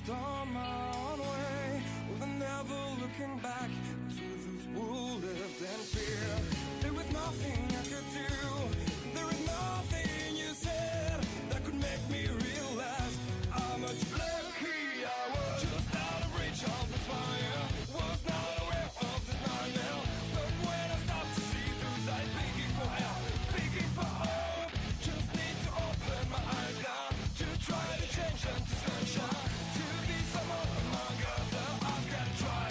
just on my own way, with never looking back to those who lived in fear. There was nothing I could do, there is nothing you said that could make me realize how much lucky I was. Just out of reach of the fire, was not aware of the nightmare. But when I stopped to see those eyes begging for help, begging for hope, just need to open my eyes now to try to change them to sunshine, to be someone among others. I've got to try.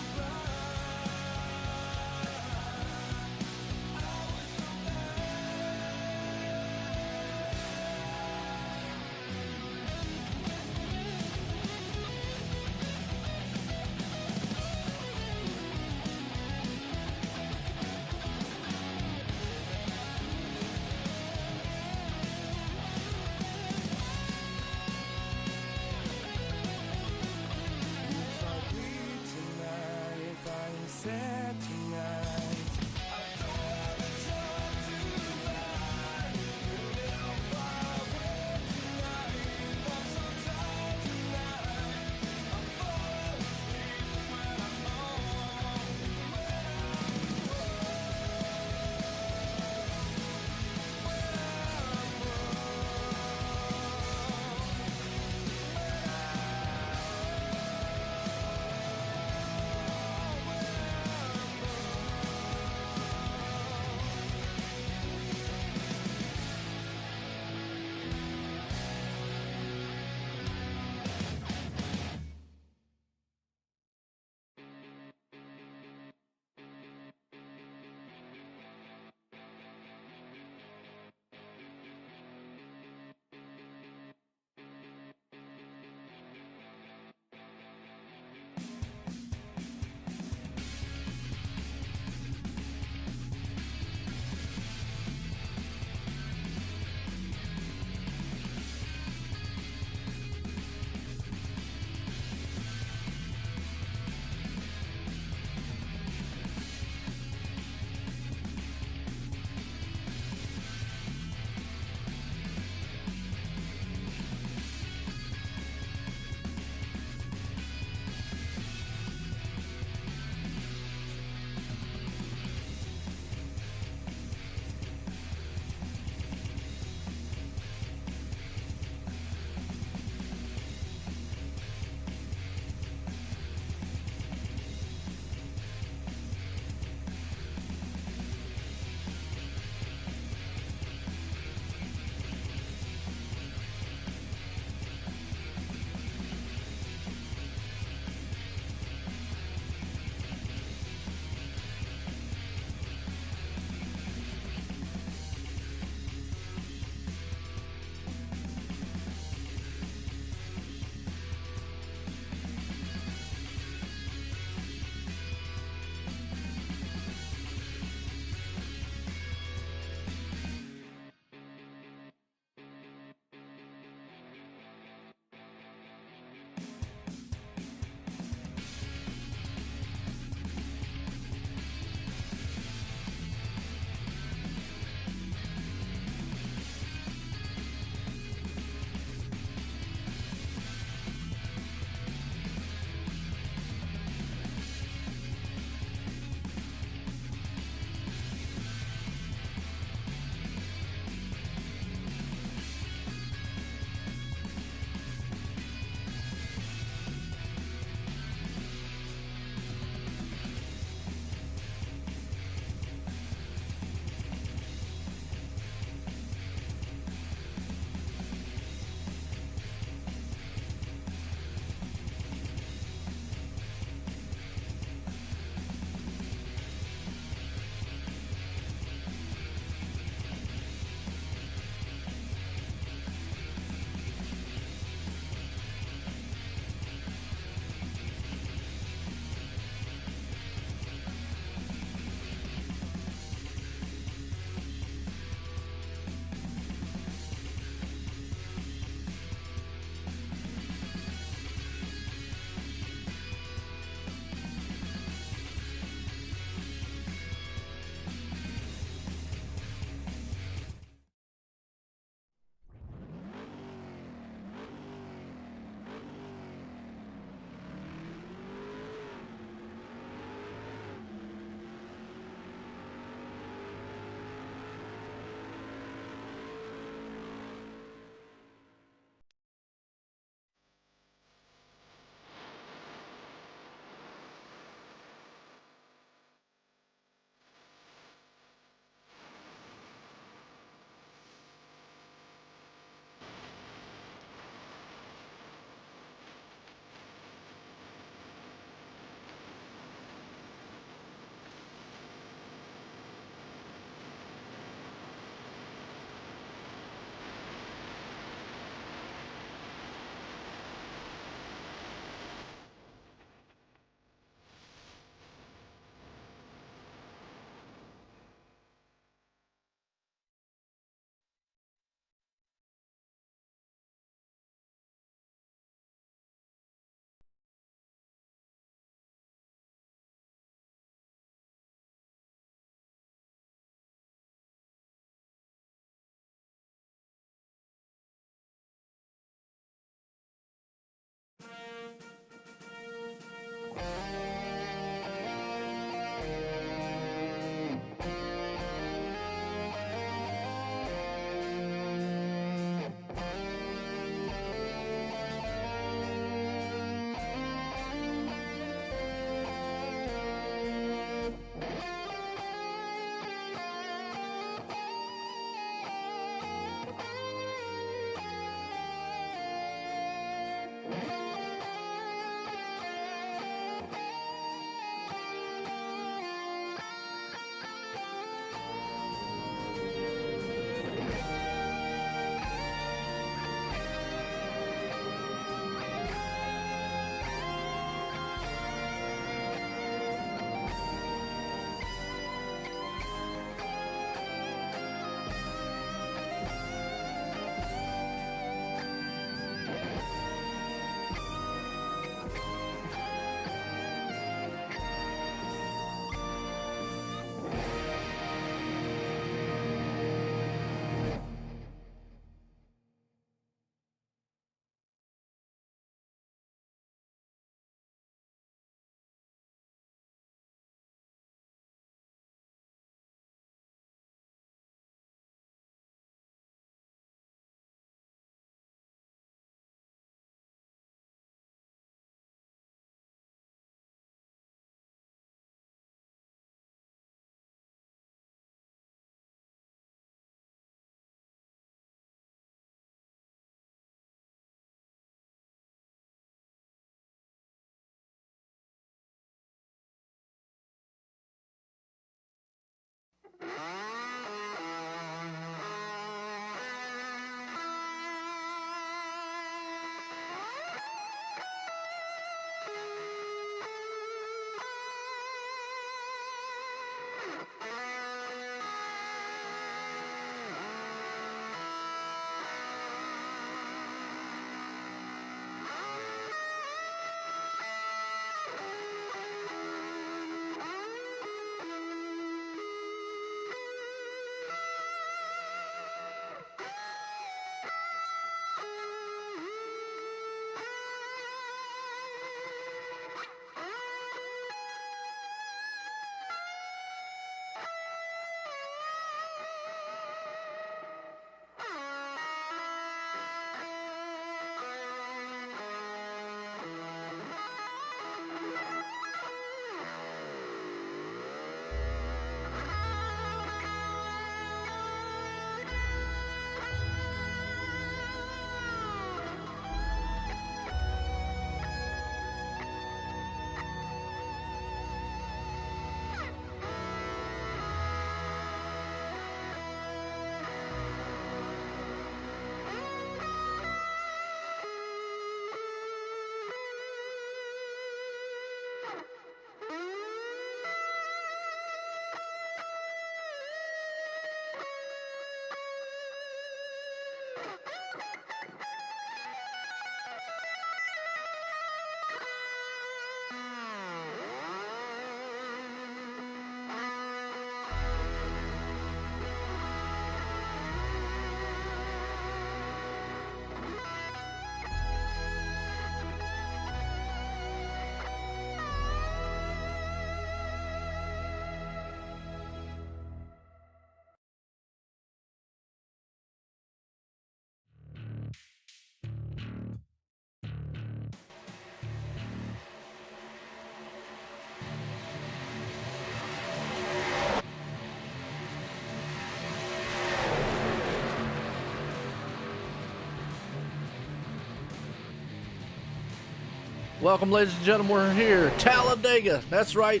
Welcome, ladies and gentlemen. We're here, Talladega. That's right.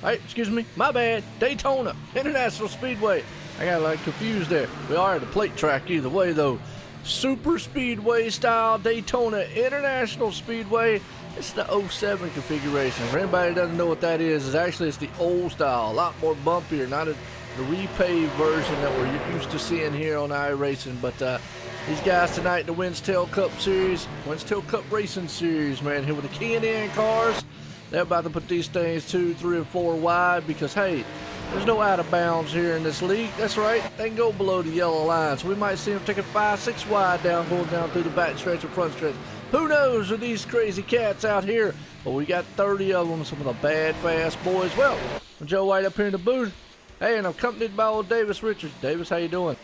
Hey, excuse me, my bad. Daytona International Speedway. I got like confused there. We are at the plate track either way, though. Super Speedway style Daytona International Speedway. It's the 07 configuration. For anybody that doesn't know what that is actually it's the old style, a lot more bumpier, not the repaved version that we're used to seeing here on iRacing. But these guys tonight in the Winstel Cup Series, Winstel Cup Racing Series, man, here with the K&N cars. They're about to put these things 2, 3, and 4 wide because, hey, there's no out of bounds here in this league. That's right, they can go below the yellow line. So we might see them taking 5, 6 wide down, going down through the back stretch and front stretch. Who knows with these crazy cats out here? But we got 30 of them, some of the bad, fast boys. Well, I'm Joe White up here in the booth. Hey, and I'm accompanied by old Davis Richards. Davis, how you doing?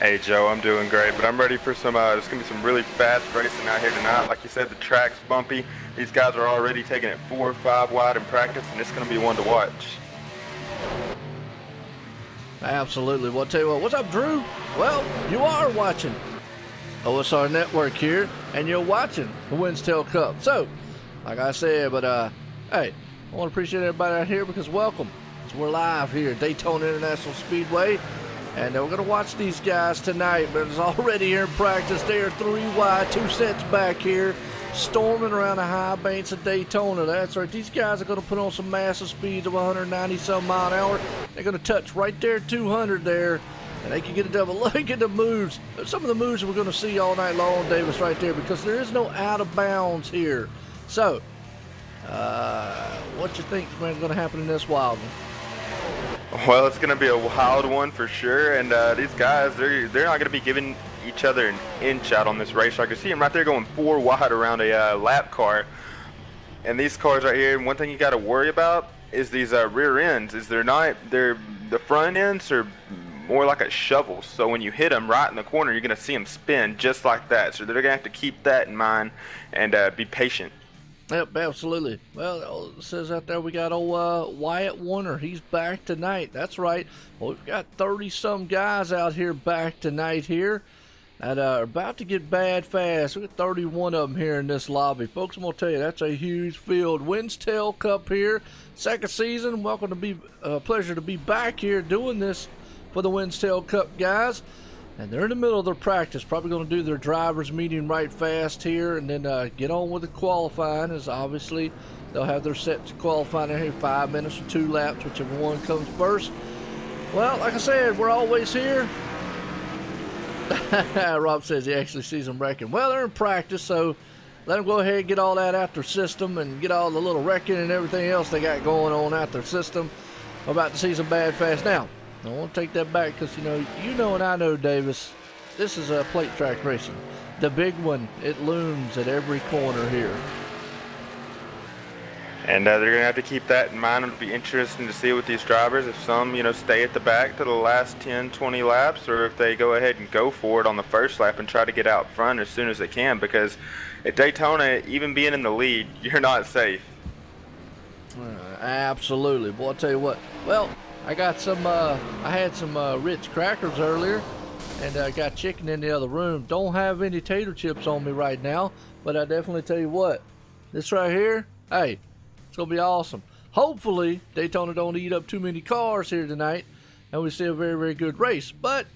Hey Joe, I'm doing great, but I'm ready for some, there's going to be some really fast racing out here tonight. Like you said, the track's bumpy. These guys are already taking it 4 or 5 wide in practice, and it's going to be one to watch. Absolutely. Well, I'll tell you what. What's up, Drew? Well, you are watching OSR Network here, and you're watching the Winstel Cup. So, like I said, but, hey, I want to appreciate everybody out here because welcome. So we're live here at Daytona International Speedway. And we're going to watch these guys tonight, but it's already here in practice. They are 3 wide, 2 sets back here, storming around the high banks of Daytona. That's right. These guys are going to put on some massive speeds of 190-some mile an hour. They're going to touch right there, 200 there, and they can get a double. Look at the moves. Some of the moves we're going to see all night long, Davis, right there, because there is no out of bounds here. So, what you think, man, is going to happen in this wild one? Well, it's going to be a wild one for sure, and these guys, they're not going to be giving each other an inch out on this racetrack. You see them right there going 4 wide around a lap car, and these cars right here, one thing you got to worry about is these rear ends. The front ends are more like a shovel, so when you hit them right in the corner, you're going to see them spin just like that. So they're going to have to keep that in mind and be patient. Yep, absolutely. Well, it says out there we got old Wyatt Warner. He's back tonight. That's right. Well, we've got 30-some guys out here back tonight here. that are about to get bad fast. We got 31 of them here in this lobby. Folks, I'm going to tell you, that's a huge field. Winstel Cup here, second season. Welcome to be pleasure to be back here doing this for the Winstel Cup guys. And they're in the middle of their practice. Probably going to do their drivers meeting right fast here and then get on with the qualifying, as obviously they'll have their set to qualify in here 5 minutes or 2 laps, whichever one comes first. Well, like I said, we're always here. Rob says he actually sees them wrecking. Well, they're in practice, so let them go ahead and get all that out their system and get all the little wrecking and everything else they got going on out their system. We're about to see some bad fast. Now, I want to take that back because, you know and I know, Davis, this is a plate track racing. The big one, it looms at every corner here. And they're going to have to keep that in mind. It'll be interesting to see with these drivers if some, stay at the back to the last 10, 20 laps, or if they go ahead and go for it on the first lap and try to get out front as soon as they can, because at Daytona, even being in the lead, you're not safe. Absolutely. Boy, I'll tell you what. Well, I got some, I had some Ritz crackers earlier, and I got chicken in the other room. Don't have any tater chips on me right now, but I definitely tell you what, this right here, hey, it's going to be awesome. Hopefully, Daytona don't eat up too many cars here tonight, and we see a very, very good race. But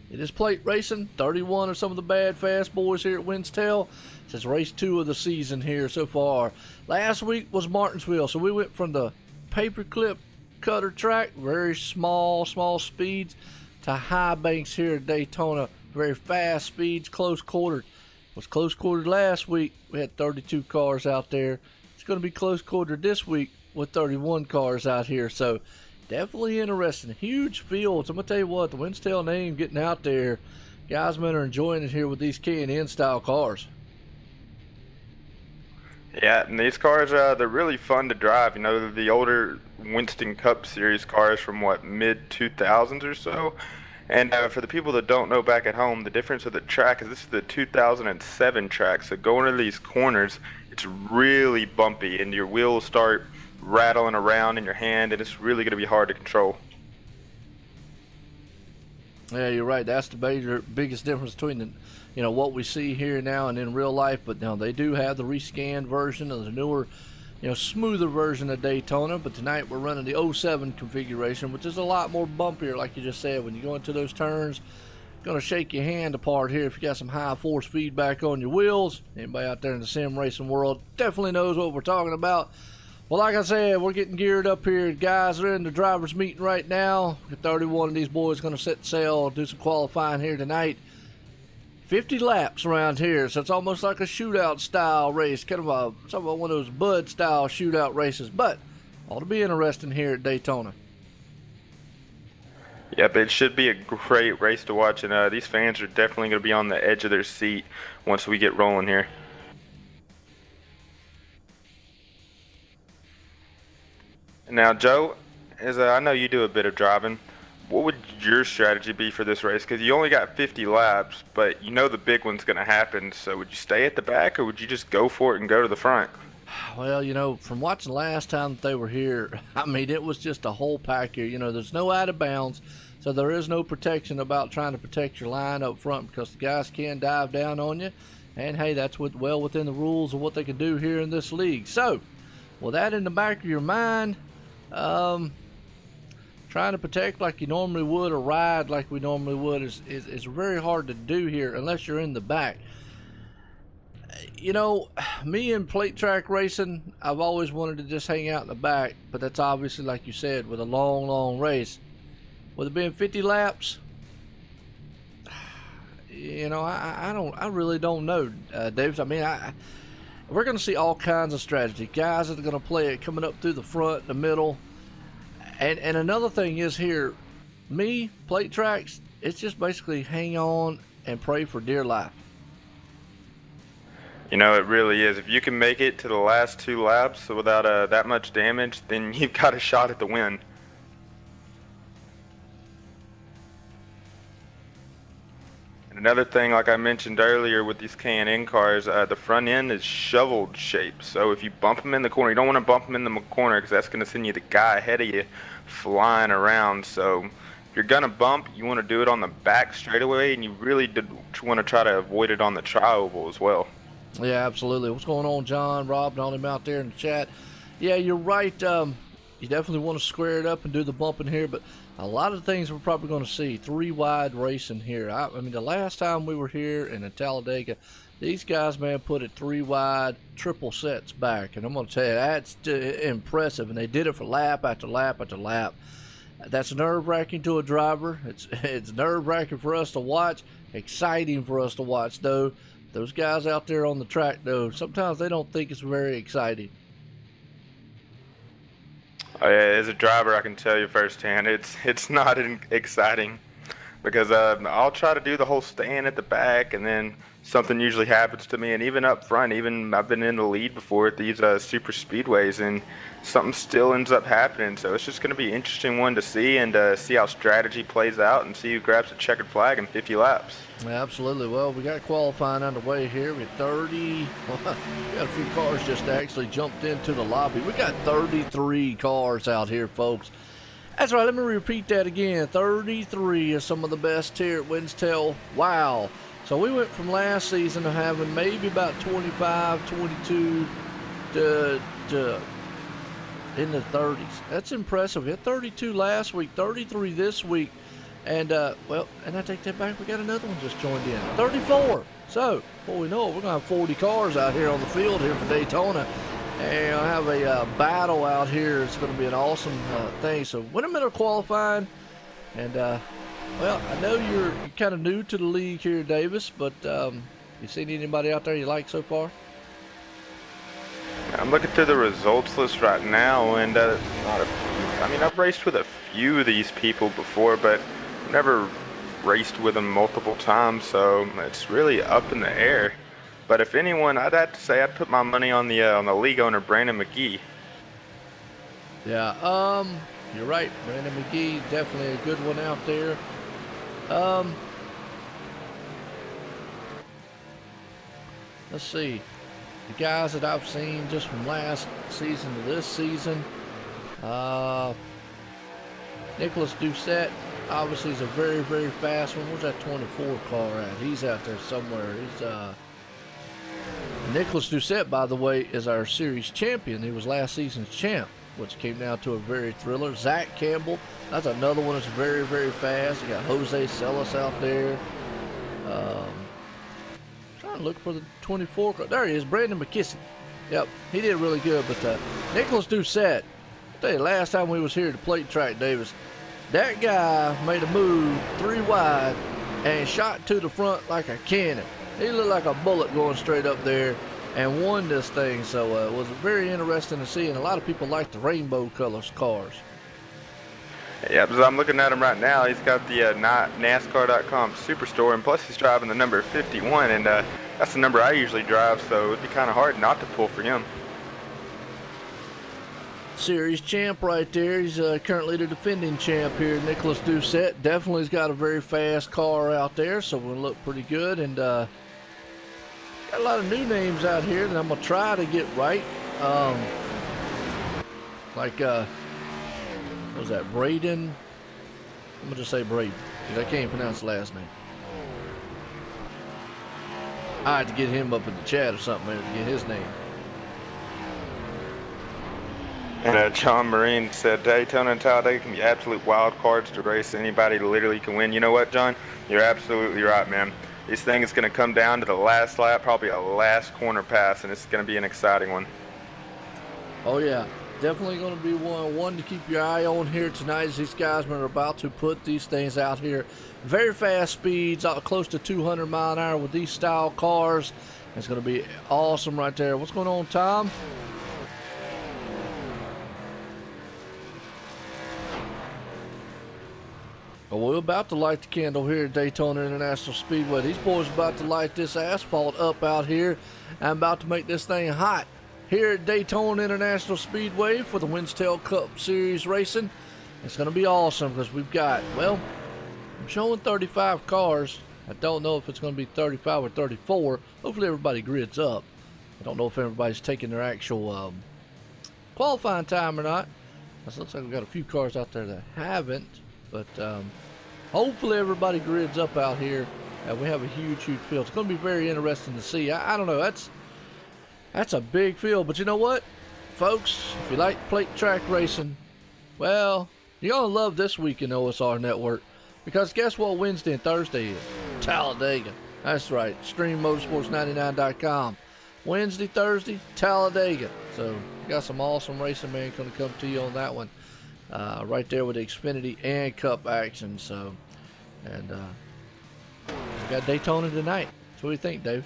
it is plate racing. 31 are some of the bad fast boys here at Winstel. This is race 2 of the season here so far. Last week was Martinsville, so we went from the paperclip cutter track, very small speeds, to high banks here at Daytona. Very fast speeds, close quartered. It was close quartered last week. We had 32 cars out there. It's going to be close quartered this week with 31 cars out here. So definitely interesting. Huge fields. I'm going to tell you what, the Winstel name getting out there. Guys, men are enjoying it here with these K&N style cars. Yeah, and these cars, they're really fun to drive. They're the older Winston Cup Series cars from, mid-2000s or so. And for the people that don't know back at home, the difference with the track is this is the 2007 track. So going to these corners, it's really bumpy, and your wheels start rattling around in your hand, and it's really going to be hard to control. Yeah, you're right. That's the biggest difference between what we see here now and in real life. But now they do have the rescanned version of the newer, smoother version of Daytona. But tonight we're running the 07 configuration, which is a lot more bumpier, like you just said. When you go into those turns, going to shake your hand apart here if you got some high force feedback on your wheels. Anybody out there in the sim racing world definitely knows what we're talking about. Well, like I said, we're getting geared up here. Guys are in the drivers' meeting right now. 31 of these boys going to set sail, do some qualifying here tonight. 50 laps around here, so it's almost like a shootout style race, kind of one of those Bud style shootout races, but ought to be interesting here at Daytona. Yep, it should be a great race to watch, and these fans are definitely going to be on the edge of their seat once we get rolling here. Now, Joe, as I know you do a bit of driving, what would your strategy be for this race? Because you only got 50 laps, but the big one's going to happen. So would you stay at the back, or would you just go for it and go to the front? Well, from watching last time that they were here, it was just a whole pack here. There's no out of bounds, so there is no protection about trying to protect your line up front because the guys can dive down on you. And, hey, that's well within the rules of what they can do here in this league. So, with that in the back of your mind, trying to protect like you normally would or ride like we normally would is very hard to do here unless you're in the back. Me in plate track racing, I've always wanted to just hang out in the back, but that's obviously, like you said, with a long race. With it being 50 laps, I really don't know, Dave. We're going to see all kinds of strategy. Guys that are going to play it coming up through the front, the middle. And another thing is here, plate tracks, it's just basically hang on and pray for dear life. It really is. If you can make it to the last 2 laps without that much damage, then you've got a shot at the win. Another thing, like I mentioned earlier with these K&N cars, the front end is shoveled shape. So if you bump them in the corner, you don't want to bump them in the corner because that's going to send you the guy ahead of you flying around. So you're gonna bump, you want to do it on the back straightaway, and you really want to try to avoid it on the tri-oval as well. Yeah, absolutely. What's going on, John, Rob, and all them out there in the chat? Yeah, you're right. You definitely want to square it up and do the bumping here, but a lot of things we're probably going to see 3-wide racing here. I mean, the last time we were here in Talladega, these guys, man, put it 3-wide, triple sets back, and I'm going to tell you, that's impressive, and they did it for lap after lap after lap. That's nerve-wracking to a driver. It's nerve-wracking for us to watch, exciting for us to watch, though. Those guys out there on the track, though, sometimes they don't think it's very exciting. Oh, yeah, as a driver, I can tell you firsthand, it's not exciting, because I'll try to do the whole stand at the back, and then something usually happens to me, and even up front, even I've been in the lead before at these super speedways, and something still ends up happening. So it's just going to be an interesting one to see, and see how strategy plays out, and see who grabs a checkered flag in 50 laps. Yeah, absolutely. Well, we got qualifying underway here. We got 30. Well, we got a few cars just actually jumped into the lobby. We got 33 cars out here, folks. That's right. Let me repeat that again. 33 is some of the best here at Winstel. Wow. So we went from last season to having maybe about 25, 22 to in the 30s. That's impressive. We had 32 last week, 33 this week. And, well, and I take that back. We got another one just joined in. 34. So, before we know it, we're going to have 40 cars out here on the field here for Daytona. And I have a battle out here. It's going to be an awesome thing. So, Winter qualifying. And, well, I know you're kind of new to the league here, Davis, but you seen anybody out there you like so far? I'm looking through the results list right now, and I mean, I've raced with a few of these people before, but never raced with them multiple times, so it's really up in the air. But if anyone, I'd have to say I'd put my money on the league owner, Brandon McGee. Yeah, you're right. Brandon McGee, definitely a good one out there. Let's see. The guys that I've seen just from last season to this season. Nicholas Doucette, obviously, is a very, very fast one. Where's that 24 car at? He's out there somewhere. He's Nicholas Doucette, by the way, is our series champion. He was last season's champ, which came down to a very thriller. Zach Campbell, that's another one that's very, very fast. You got Jose Celis out there. Trying to look for the 24 car. There he is, Brandon McKissick. Yep, he did really good. But Nicholas Doucette, I tell you, last time we was here at the plate track, Davis, that guy made a move 3-wide and shot to the front like a cannon. He looked like a bullet going straight up there and won this thing. So it was very interesting to see, and a lot of people like the rainbow colors cars. Yeah, because I'm looking at him right now. He's got the NASCAR.com Superstore, and plus he's driving the number 51, and that's the number I usually drive, so it'd be kind of hard not to pull for him. Series champ right there. He's currently the defending champ here, Nicholas Doucette. Definitely has got a very fast car out there, so we'll look pretty good. And got a lot of new names out here that I'm going to try to get right. Like, what was that, Braden? I'm going to just say Braden, because I can't pronounce the last name. I had to get him up in the chat or something, man, to get his name. And John Marine said Daytona and Talladega can be absolute wild cards to race. Anybody literally can win. You know what, John? You're absolutely right, man. This thing is going to come down to the last lap, probably a last corner pass, and it's going to be an exciting one. Oh, yeah. Definitely going to be one to keep your eye on here tonight, as these guys are about to put these things out here. Very fast speeds, close to 200 mile an hour with these style cars. It's going to be awesome right there. What's going on, Tom? Well, we're about to light the candle here at Daytona International Speedway. These boys are about to light this asphalt up out here. I'm about to make this thing hot here at Daytona International Speedway for the Winstel Cup Series Racing. It's going to be awesome because we've got, well, I'm showing 35 cars. I don't know if it's going to be 35 or 34. Hopefully everybody grids up. I don't know if everybody's taking their actual qualifying time or not. It looks like we've got a few cars out there that haven't. But hopefully everybody grids up out here. We have a huge field. It's going to be very interesting to see. I don't know. That's a big field. But you know what, folks? If you like plate track racing, well, you're going to love this week in OSR Network. Because guess what Wednesday and Thursday is? Talladega. That's right. StreamMotorsports99.com. Wednesday, Thursday, Talladega. So we got some awesome racing, man, going to come to you on that one. Right there with the Xfinity and Cup action. So, and we got Daytona tonight. So what do you think, David?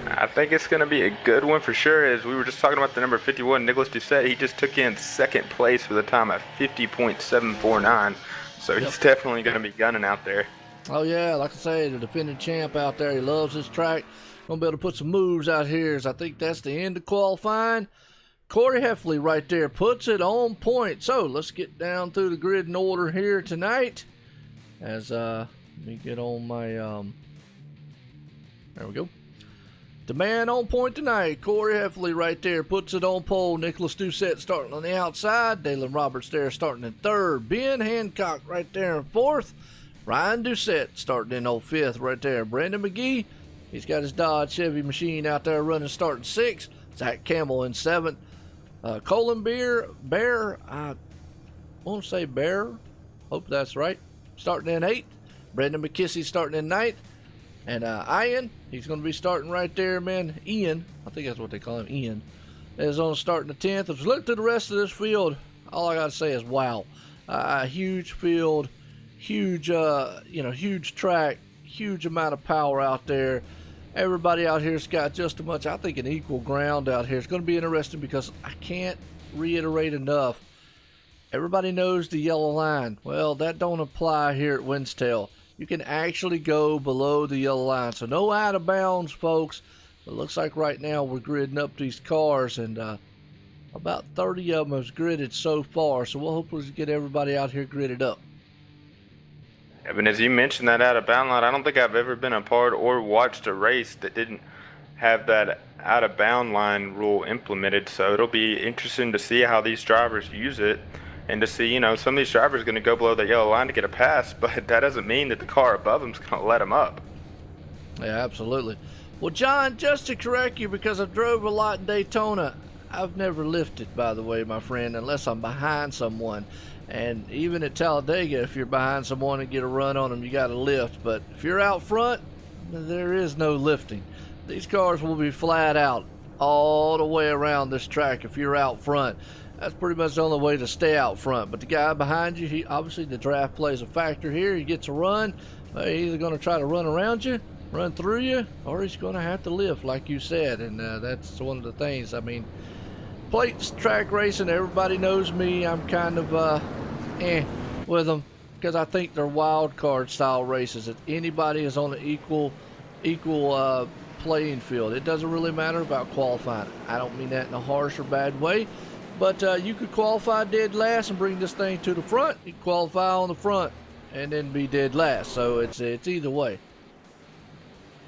I think it's going to be a good one for sure. As we were just talking about the number 51, Nicholas Doucette, he just took in second place with a time at 50.749. So he's definitely going to be gunning out there. Oh, yeah, like I say, the defending champ out there. He loves this track. Going to be able to put some moves out here. As I think that's the end of qualifying. Corey Heffley right there puts it on point. So let's get down through the grid in order here tonight. As let me get on my there we go. The man on point tonight, Corey Heffley right there puts it on pole. Nicholas Doucette starting on the outside. Dalen Roberts there starting in third. Ben Hancock right there in fourth. Ryan Doucette starting in 5th right there. Brandon McGee, he's got his Dodge Chevy machine out there running starting 6th. Zach Campbell in 7th. Colin Bear, I want to say Bear, hope that's right, starting in 8th. Brendan McKissy starting in 9th. And Ian, he's going to be starting right there, man. Ian, I think that's what they call him, Ian, is on starting the 10th. If you look to the rest of this field, all I got to say is wow. Huge field, huge, huge track, huge amount of power out there. Everybody out here's got just as much, I think, an equal ground out here. It's going to be interesting because I can't reiterate enough. Everybody knows the yellow line. Well, that don't apply here at Winstel. You can actually go below the yellow line. So no out of bounds, folks. It looks like right now we're gridding up these cars, and about 30 of them is gridded so far. So we'll hopefully get everybody out here gridded up. Evan, as you mentioned that out of bound line, I don't think I've ever been a part or watched a race that didn't have that out of bound line rule implemented. So it'll be interesting to see how these drivers use it, and to see, some of these drivers are going to go below the yellow line to get a pass, but that doesn't mean that the car above them is going to let them up. Yeah, absolutely. Well, John, just to correct you, because I've drove a lot in Daytona, I've never lifted, by the way, my friend, unless I'm behind someone. And even at Talladega, if you're behind someone and get a run on them, you got to lift. But if you're out front, there is no lifting. These cars will be flat out all the way around this track if you're out front. That's pretty much the only way to stay out front. But the guy behind you, he obviously the draft plays a factor here. He gets a run. He's either going to try to run around you, run through you, or he's going to have to lift, like you said. And that's one of the things. I mean, plates track racing, everybody knows me. I'm kind of with them because I think they're wild card style races. If anybody is on an equal playing field, it doesn't really matter about qualifying. I don't mean that in a harsh or bad way, but you could qualify dead last and bring this thing to the front. You qualify on the front and then be dead last. So it's either way.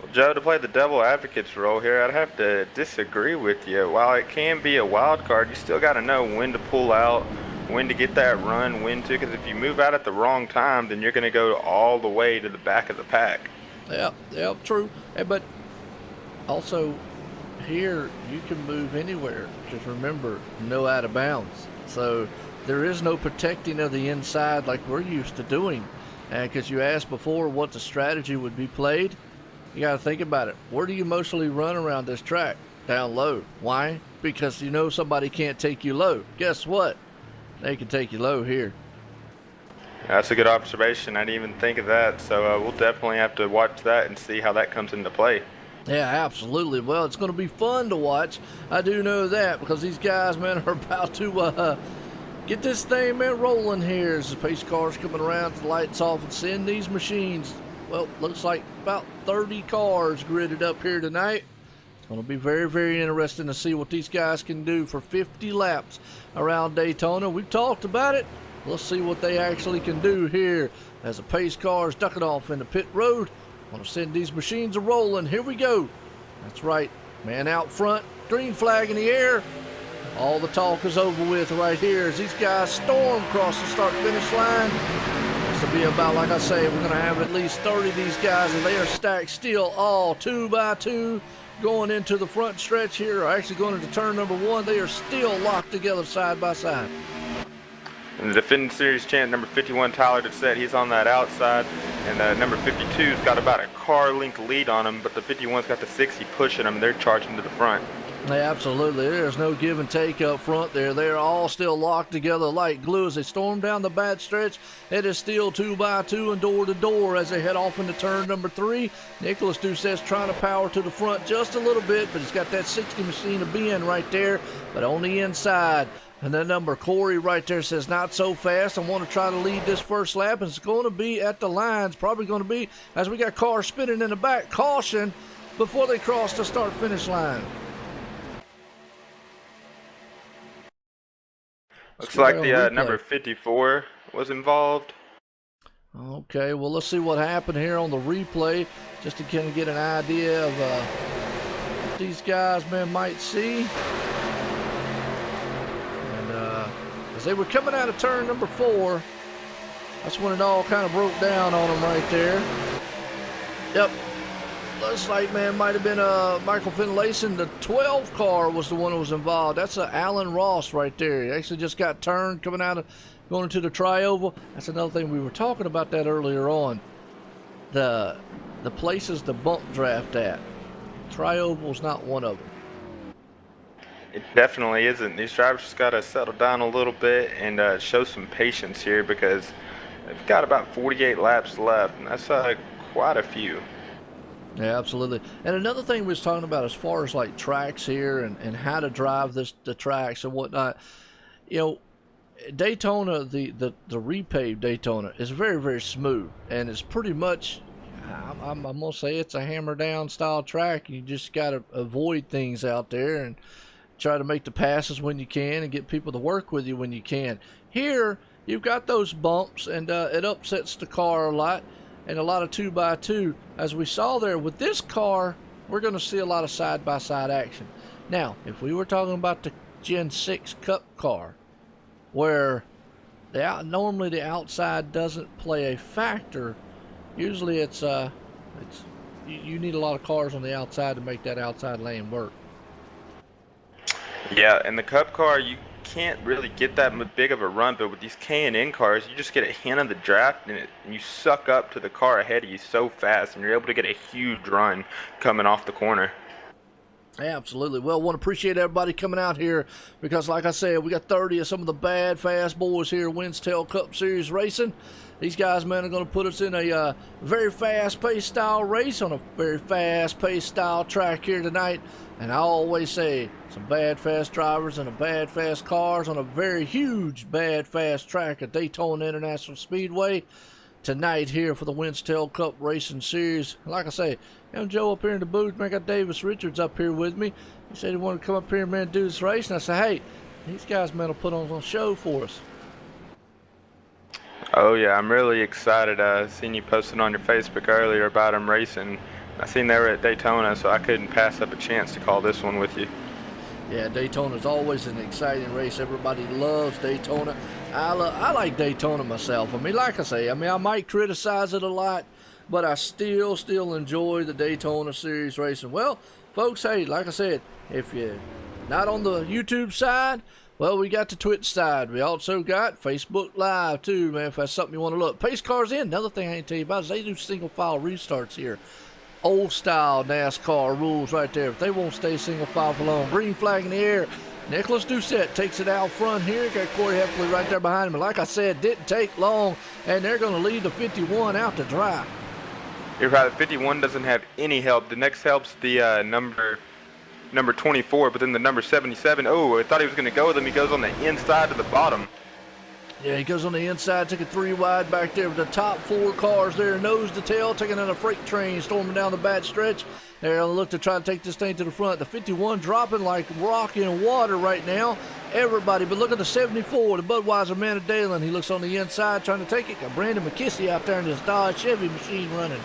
Well, Joe, to play the devil advocate's role here, I'd have to disagree with you. While it can be a wild card, you still got to know when to pull out, when to get that run, when to, because if you move out at the wrong time, then you're going to go all the way to the back of the pack. Yeah, true. But also here you can move anywhere. Just remember, no out of bounds. So there is no protecting of the inside like we're used to doing. And because you asked before what the strategy would be played, you got to think about it. Where do you mostly run around this track? Down low. Why? Because you know somebody can't take you low. Guess what? They can take you low here. That's a good observation. I didn't even think of that. So we'll definitely have to watch that and see how that comes into play. Yeah, absolutely. Well, it's going to be fun to watch. I do know that because these guys, man, are about to get this thing, man, rolling here as the pace cars coming around, the lights off, and send these machines. Well, looks like about 30 cars gridded up here tonight. It's going to be very, very interesting to see what these guys can do for 50 laps around Daytona. We've talked about it. Let's see what they actually can do here as the pace cars ducking off in the pit road. Want to send these machines a-rolling. Here we go. That's right. Man out front. Green flag in the air. all the talk is over with right here as these guys storm across the start-finish line. This will be about, like I say, we're going to have at least 30 of these guys, and they are stacked still all 2 by 2 going into the front stretch here, or actually going into turn number 1. They are still locked together side by side. And the defending series champ, number 51, Tyler Dissett, he's on that outside. And number 52's got about a car length lead on him, but the 51's got the 60 pushing them. They're charging to the front. Yeah, absolutely. There's no give and take up front there. They're all still locked together like glue as they storm down the bad stretch. It is still 2 by 2 and door to door as they head off into turn number 3. Nicholas Doucette's trying to power to the front just a little bit, but he's got that 60 machine to be in right there, but on the inside. And that number, Corey, right there says, not so fast. I want to try to lead this first lap. And it's going to be at the lines. Probably going to be, as we got cars spinning in the back, caution before they cross the start-finish line. Looks like the number 54 was involved. Okay, well, let's see what happened here on the replay, just to kind of get an idea of what these guys, man, might see. As they were coming out of turn number 4, that's when it all kind of broke down on them right there. Yep. Looks like, man, might have been Michael Finlayson. The 12 car was the one that was involved. That's Alan Ross right there. He actually just got turned coming out of going into the tri-oval. That's another thing we were talking about that earlier on. The places to bump draft at. Tri-oval's not one of them. It definitely isn't. These drivers just got to settle down a little bit and show some patience here because they've got about 48 laps left, and that's quite a few. Yeah, absolutely. And another thing we was talking about as far as like tracks here and how to drive the tracks and whatnot, you know, Daytona, the repaved Daytona is very, very smooth, and it's pretty much, I'm gonna say it's a hammer down style track. You just got to avoid things out there and try to make the passes when you can and get people to work with you when you can. Here, you've got those bumps, and it upsets the car a lot, and a lot of 2 by 2. As we saw there with this car, we're going to see a lot of side-by-side action. Now, if we were talking about the Gen 6 Cup car, where normally the outside doesn't play a factor, usually it's you need a lot of cars on the outside to make that outside lane work. Yeah, and the Cup car, you can't really get that big of a run, but with these K&N cars, you just get a hint of the draft, and you suck up to the car ahead of you so fast, and you're able to get a huge run coming off the corner. Absolutely. Well, want to appreciate everybody coming out here because, like I said, we got 30 of some of the bad, fast boys here at Winstel Cup Series Racing. These guys, man, are going to put us in a very fast-paced style race on a very fast-paced style track here tonight. And I always say some bad, fast drivers and a bad, fast cars on a very huge, bad, fast track at Daytona International Speedway tonight here for the Winstel Cup Racing Series. Like I say, I'm Joe up here in the booth. Man, I got Davis Richards up here with me. He said he wanted to come up here, man, and do this race. And I said, hey, these guys, man, will put on a show for us. Oh, yeah, I'm really excited. I seen you posting on your Facebook earlier about them racing. I seen they were at Daytona, so I couldn't pass up a chance to call this one with you. Yeah, Daytona's always an exciting race. Everybody loves Daytona. I like Daytona myself. I mean, like I say, I might criticize it a lot, but I still enjoy the Daytona Series racing. Well, folks, hey, like I said, if you're not on the YouTube side, well, we got the Twitch side. We also got Facebook Live, too, man, if that's something you want to look. Pace Cars In, another thing I ain't tell you about is they do single-file restarts here. Old-style NASCAR rules right there. If they won't stay single-file for long. Green flag in the air. Nicholas Doucette takes it out front here. Got Corey Heffley right there behind him. And like I said, didn't take long, and they're going to lead the 51 out to dry. You're right. 51 doesn't have any help. The next help's the number 24, but then the number 77. Oh, I thought he was going to go with him. He goes on the inside to the bottom. Yeah, he goes on the inside, took it 3 wide back there with the top 4 cars there, nose to tail, taking on a freight train, storming down the bad stretch. They're going to look to try to take this thing to the front. The 51 dropping like rock in water right now. Everybody, but look at the 74, the Budweiser Man of Dalen. He looks on the inside trying to take it. Got Brandon McKissy out there in his Dodge Chevy machine running.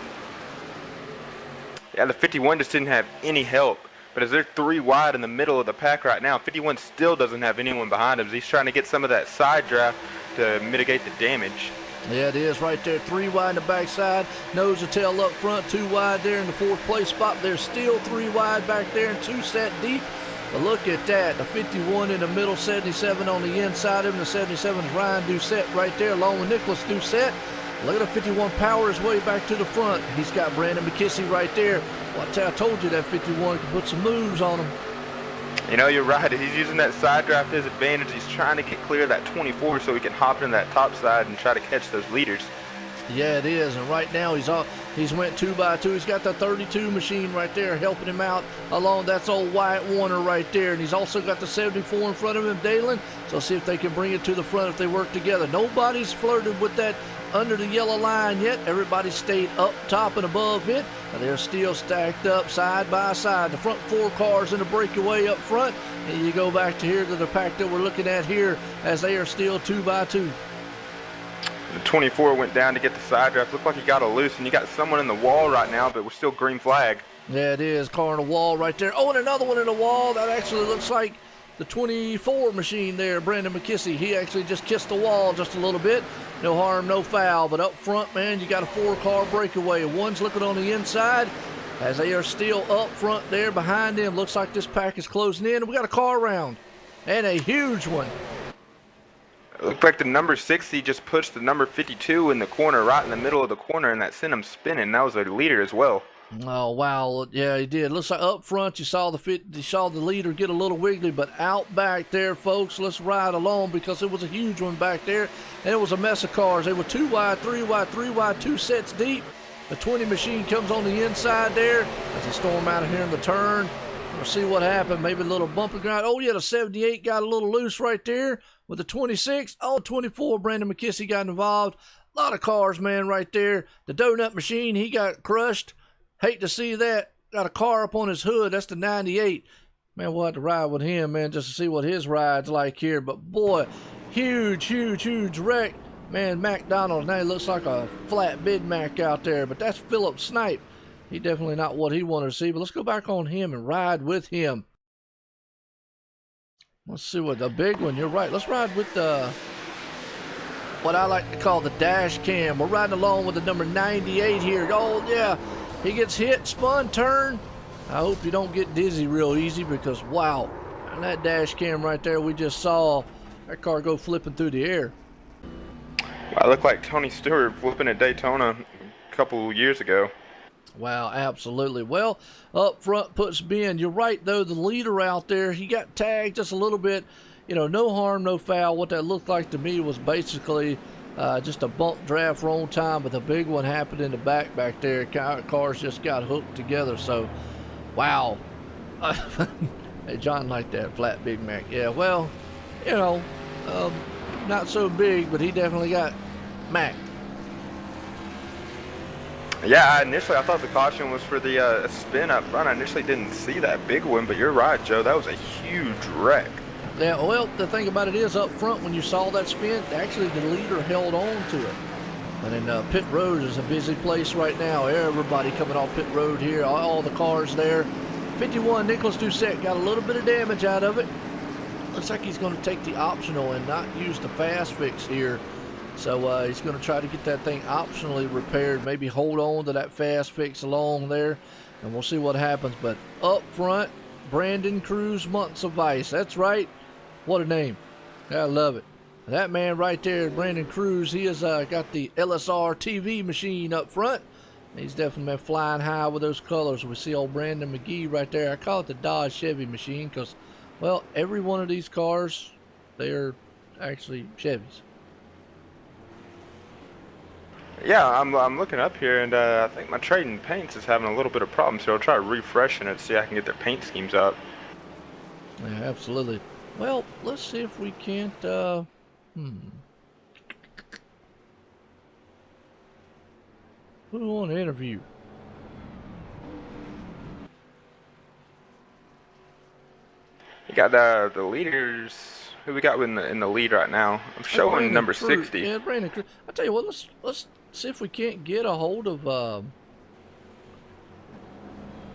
Yeah, the 51 just didn't have any help But as they're 3 wide in the middle of the pack right now, 51 still doesn't have anyone behind him. He's trying to get some of that side draft to mitigate the damage. Yeah, it is right there. 3 wide in the backside, nose to tail up front, 2 wide there in the 4th place spot. There's still 3 wide back there and 2 set deep. But look at that, the 51 in the middle, 77 on the inside of him. The 77 is Ryan Doucette right there, along with Nicholas Doucette. Look at the 51 power his way back to the front. He's got Brandon McKissy right there. Well, I told you that 51 could put some moves on him. You know, you're right. He's using that side draft to his advantage. He's trying to get clear of that 24 so he can hop in that top side and try to catch those leaders. Yeah, it is. And right now he's went 2 by 2. He's got the 32 machine right there helping him out along. That's old Wyatt Warner right there. And he's also got the 74 in front of him, Dalen. So see if they can bring it to the front if they work together. Nobody's flirted with that under the yellow line yet. Everybody stayed up top and above it. And they're still stacked up side by side. The front 4 cars in the breakaway up front. And you go back to here to the pack that we're looking at here as they are still 2 by 2. The 24 went down to get the side draft. Looked like he got a loose, and you got someone in the wall right now, but we're still green flag. Yeah, it is. Car in the wall right there. Oh, and another one in the wall. That actually looks like the 24 machine there, Brandon McKissy. He actually just kissed the wall just a little bit. No harm, no foul. But up front, man, you got a 4-car breakaway. One's looking on the inside as they are still up front there behind them. Looks like this pack is closing in. We got a car round and a huge one. It looked like the number 60 just pushed the number 52 in the corner, right in the middle of the corner, and that sent him spinning. That was a leader as well. Oh, wow. Yeah, he did. Looks like up front you saw the leader get a little wiggly, but out back there, folks, let's ride along because it was a huge one back there, and it was a mess of cars. They were 2 wide, 3 wide, 3 wide, 2 sets deep. The 20 machine comes on the inside there as they storm out of here in the turn. We'll see what happened. Maybe a little bumpy grind. Oh, yeah, the 78 got a little loose right there with the 26. Oh, 24, Brandon McKissy got involved. A lot of cars, man, right there. The donut machine, he got crushed. Hate to see that. Got a car up on his hood. That's the 98. Man, we'll have to ride with him, man, just to see what his ride's like here. But, boy, huge wreck. Man, McDonald's now looks like a flat Big Mac out there. But that's Philip Snipe. He definitely not what he wanted to see. But let's go back on him and ride with him. Let's see what the big one. You're right. Let's ride with the what I like to call the dash cam. We're riding along with the number 98 here. Oh, yeah. He gets hit, spun, turn. I hope you don't get dizzy real easy because, wow. And that dash cam right there, we just saw that car go flipping through the air. I look like Tony Stewart flipping at Daytona a couple years ago. Wow, absolutely. Well, up front puts Ben. You're right, though. The leader out there, he got tagged just a little bit. You know, no harm, no foul. What that looked like to me was basically just a bump draft wrong time, but the big one happened in the back there. Cars just got hooked together. So, wow. Hey, John liked that flat Big Mac. Yeah, well, you know, not so big, but he definitely got Mac. Yeah, initially I thought the caution was for the spin up front. I initially didn't see that big one, but you're right, Joe. That was a huge wreck. Yeah, well, the thing about it is up front when you saw that spin, actually the leader held on to it. And then pit road is a busy place right now. Everybody coming off pit road here, all the cars there. 51, Nicholas Doucette got a little bit of damage out of it. Looks like he's going to take the optional and not use the fast fix here. So he's going to try to get that thing optionally repaired, maybe hold on to that fast fix along there, and we'll see what happens. But up front, Brandon Cruz Months of Ice. That's right. What a name. I love it. That man right there, Brandon Cruz, he has got the LSR TV machine up front. He's definitely been flying high with those colors. We see old Brandon McGee right there. I call it the Dodge Chevy machine because, well, every one of these cars, they're actually Chevys. Yeah, I'm looking up here, and I think my Trading Paints is having a little bit of problems, so I'll try refreshing it, see if I can get their paint schemes up. Yeah, absolutely. Well, let's see if we can't, Who do we want to interview? You got the leaders. Who we got in the lead right now? I'm showing number 60. Yeah, Brandon Cruz. I tell you what, let's see if we can't get a hold of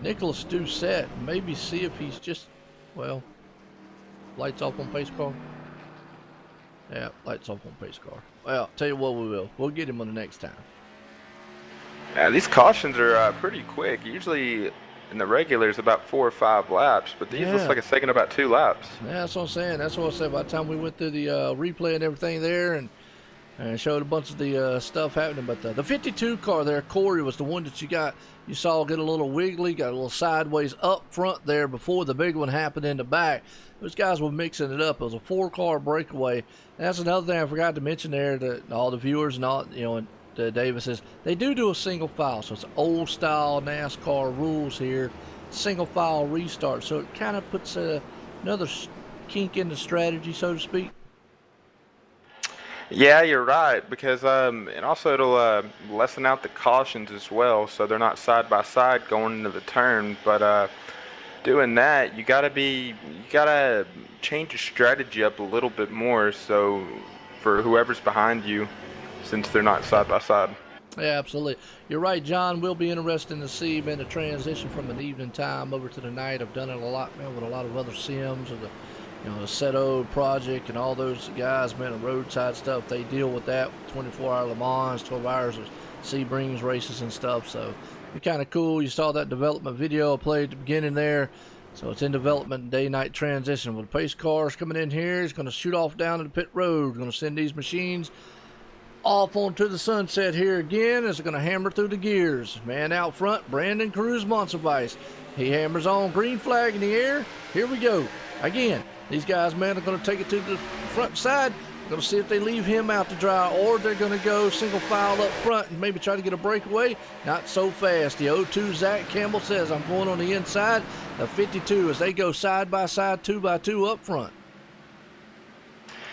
Nicholas Doucette. Maybe see if he's just, well, lights off on pace car. Yeah, lights off on pace car. Well, tell you what we will. We'll get him on the next time. Yeah, these cautions are pretty quick. Usually in the regulars about 4 or 5 laps, but these looks like it's taking about 2 laps. Yeah, that's what I'm saying. That's what I said. By the time we went through the replay and everything there and showed a bunch of the stuff happening. But the 52 car there, Corey, was the one that you saw get a little wiggly, got a little sideways up front there before the big one happened in the back. Those guys were mixing it up. It was a 4-car breakaway. And that's another thing I forgot to mention there to all the viewers and all, and Davis is they do a single file. So it's old style NASCAR rules here, single file restart. So it kind of puts another kink in the strategy, so to speak. Yeah, you're right, because and also it'll lessen out the cautions as well, so they're not side by side going into the turn. But doing that, you gotta change your strategy up a little bit more, so for whoever's behind you, since they're not side by side. Yeah, absolutely. You're right, John. We'll be interested to see, man, the transition from an evening time over to the night. I've done it a lot, man, with a lot of other sims or the Seto project and all those guys, man, the roadside stuff. They deal with that 24-hour Le Mans, 12 hours of Sebrings races and stuff. So it's kind of cool. You saw that development video I played at the beginning there. So it's in development, day-night transition. With the pace cars coming in here, it's going to shoot off down to the pit road. Going to send these machines off onto the sunset here again. It's going to hammer through the gears. Man out front, Brandon Cruz Monsivice. He hammers on, green flag in the air. Here we go. Again, these guys, man, are going to take it to the front side. They're going to see if they leave him out to dry, or they're going to go single file up front and maybe try to get a breakaway. Not so fast. The 02 Zach Campbell says, I'm going on the inside. The 52 as they go side by side, 2 by 2 up front.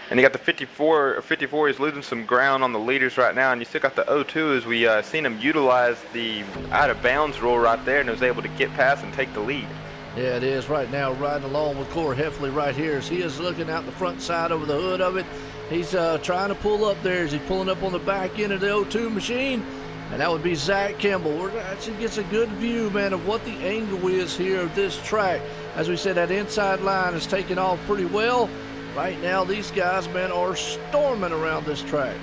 And you got the 54. 54 is losing some ground on the leaders right now, and you still got the 02 as we seen him utilize the out of bounds rule right there and was able to get past and take the lead. Yeah, it is right now, riding along with Corey Heffley right here as he is looking out the front side over the hood of it. He's trying to pull up there as he's pulling up on the back end of the 02 machine. And that would be Zach Campbell. Actually gets a good view, man, of what the angle is here of this track. As we said, that inside line is taking off pretty well. Right now, these guys, man, are storming around this track.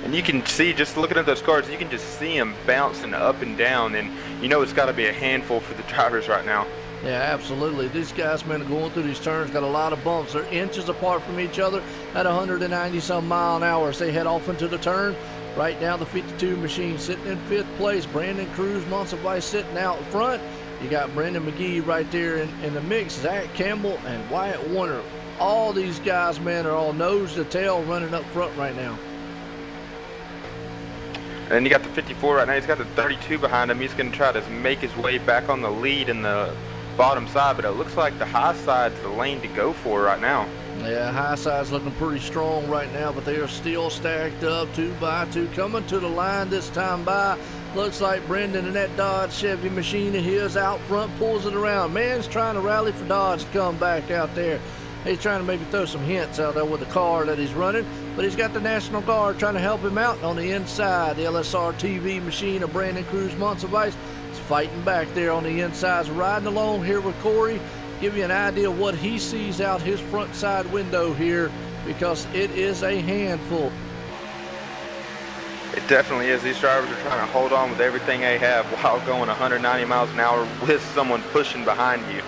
And you can see, just looking at those cars, you can just see them bouncing up and down, and you know it's got to be a handful for the drivers right now. Yeah, absolutely. These guys, man, are going through these turns, got a lot of bumps. They're inches apart from each other at 190-some mile an hour as they head off into the turn. Right now, the 52 machine sitting in 5th place. Brandon Cruz Monsivice sitting out front. You got Brendan McGee right there in the mix. Zach Campbell and Wyatt Warner. All these guys, man, are all nose to tail running up front right now. And you got the 54 right now. He's got the 32 behind him. He's going to try to make his way back on the lead in the bottom side, but it looks like the high side's the lane to go for right now. Yeah, high side's looking pretty strong right now, but they are still stacked up 2 by 2. Coming to the line this time by. Looks like Brendan and that Dodge Chevy machine of his out front pulls it around. Man's trying to rally for Dodge to come back out there. He's trying to maybe throw some hints out there with the car that he's running, but he's got the National Guard trying to help him out on the inside. The LSR TV machine of Brandon Cruz Monsivice is fighting back there on the inside. Riding along here with Corey, give you an idea of what he sees out his front side window here, because it is a handful. It definitely is. These drivers are trying to hold on with everything they have while going 190 miles an hour with someone pushing behind you.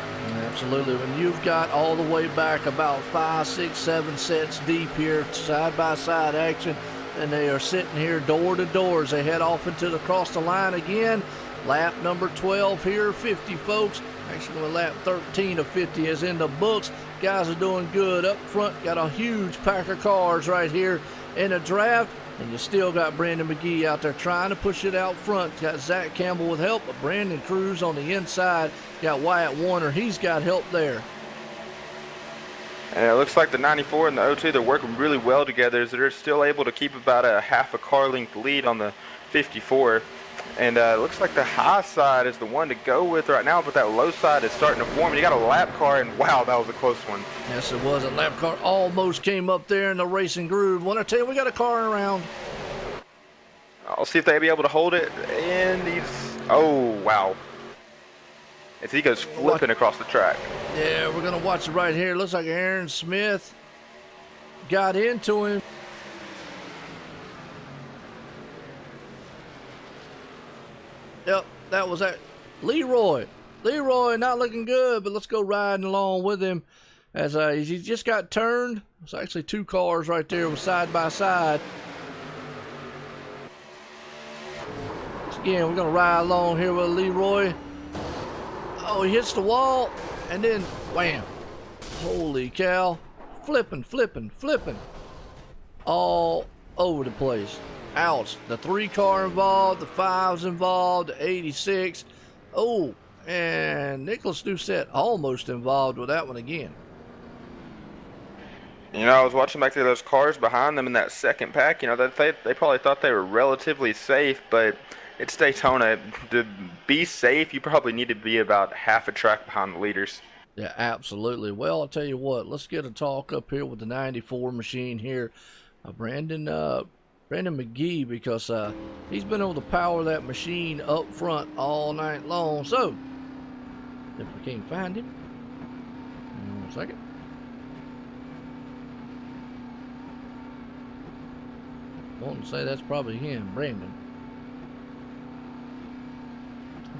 Absolutely. When you've got all the way back about 5, 6, 7 sets deep here, side-by-side action, and they are sitting here door to door as they head off into the cross the line again. Lap number 12 here, 50, folks. Actually, lap 13 of 50 is in the books. Guys are doing good up front. Got a huge pack of cars right here in a draft. And you still got Brandon McGee out there trying to push it out front. Got Zach Campbell with help, but Brandon Cruz on the inside. Got Wyatt Warner. He's got help there. And it looks like the 94 and the 02, they're working really well together. They're still able to keep about a half a car length lead on the 54. And it looks like the high side is the one to go with right now, but that low side is starting to form. And you got a lap car, and wow, that was a close one. Yes, it was. A lap car almost came up there in the racing groove. Want to tell you, we got a car around. I'll see if they'll be able to hold it. And he's, oh, wow. as he goes flipping across the track. Yeah, we're going to watch it right here. Looks like Aaron Smith got into him. Yep, that was that. Leroy not looking good, but let's go riding along with him as he just got turned. It's actually two cars right there with side by side. So again, we're going to ride along here with Leroy. Oh, he hits the wall, and then wham. Holy cow. Flipping. All over the place. Ouch. The 3-car involved, the 5's involved, the 86. Oh, and Nicholas Doucette almost involved with that one again. You know, I was watching back to those cars behind them in that second pack. You know, they probably thought they were relatively safe, but it's Daytona. To be safe, you probably need to be about half a track behind the leaders. Yeah, absolutely. Well, I'll tell you what. Let's get a talk up here with the 94 machine here. Brandon McGee, because he's been able to power that machine up front all night long. So, if we can't find him, 1 second. I want to say that's probably him, Brandon.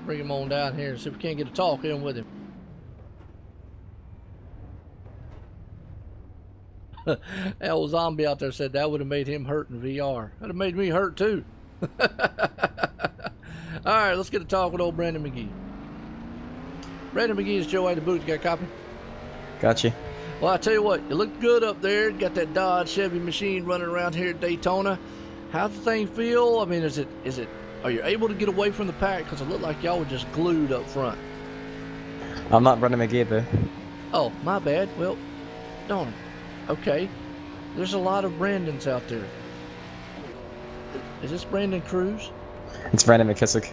Bring him on down here and see if we can't get a talk in with him. That old zombie out there said that would have made him hurt in VR. That'd have made me hurt too. All right, let's get a talk with old Brandon McGee. Brandon McGee is Joe at the booth. You got a copy? Got you. Well, I tell you what, you look good up there. You got that Dodge Chevy machine running around here at Daytona. How's the thing feel? I mean, are you able to get away from the pack? Because it looked like y'all were just glued up front. I'm not Brandon McGee, though. Oh, my bad. Well, darn it. Okay. There's a lot of Brandons out there. Is this Brandon Cruz? It's Brandon McKissick.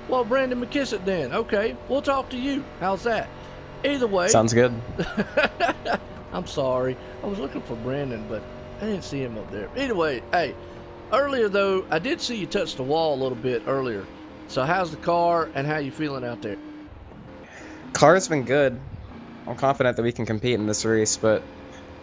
Well, Brandon McKissick then. Okay, we'll talk to you. How's that? Either way. Sounds good. I'm sorry. I was looking for Brandon, but I didn't see him up there. Either way, hey, earlier though, I did see you touch the wall a little bit earlier. So how's the car and how you feeling out there? Car's been good. I'm confident that we can compete in this race, but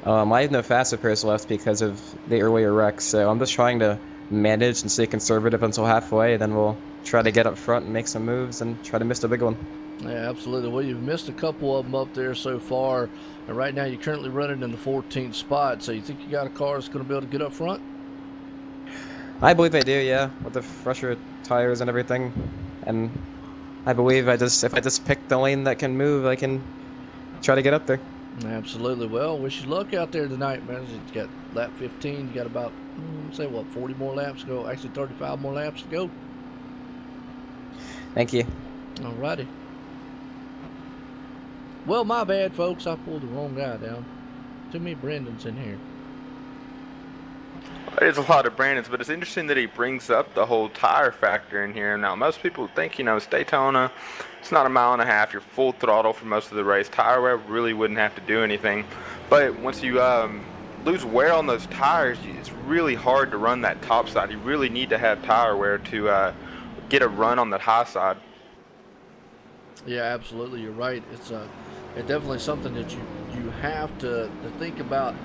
I have no fast repairs left because of the earlier wreck, so I'm just trying to manage and stay conservative until halfway, then we'll try to get up front and make some moves and try to miss the big one. Yeah, absolutely. Well, you've missed a couple of them up there so far, and right now you're currently running in the 14th spot, so you think you got a car that's going to be able to get up front? I believe I do, yeah, with the fresher tires and everything, and I believe if I just pick the lane that can move, I can try to get up there. Absolutely. Well, wish you luck out there tonight, man. You got lap 15. You got about, 40 more laps to go. Actually, 35 more laps to go. Thank you. All righty. Well, my bad, folks. I pulled the wrong guy down. Too many Brandons in here. There's a lot of Brandons, but it's interesting that he brings up the whole tire factor in here. Now, most people think, it's Daytona. It's not a mile and a half. You're full throttle for most of the race. Tire wear really wouldn't have to do anything. But once you lose wear on those tires, it's really hard to run that top side. You really need to have tire wear to get a run on that high side. Yeah, absolutely. You're right. It's definitely something that you have to think about.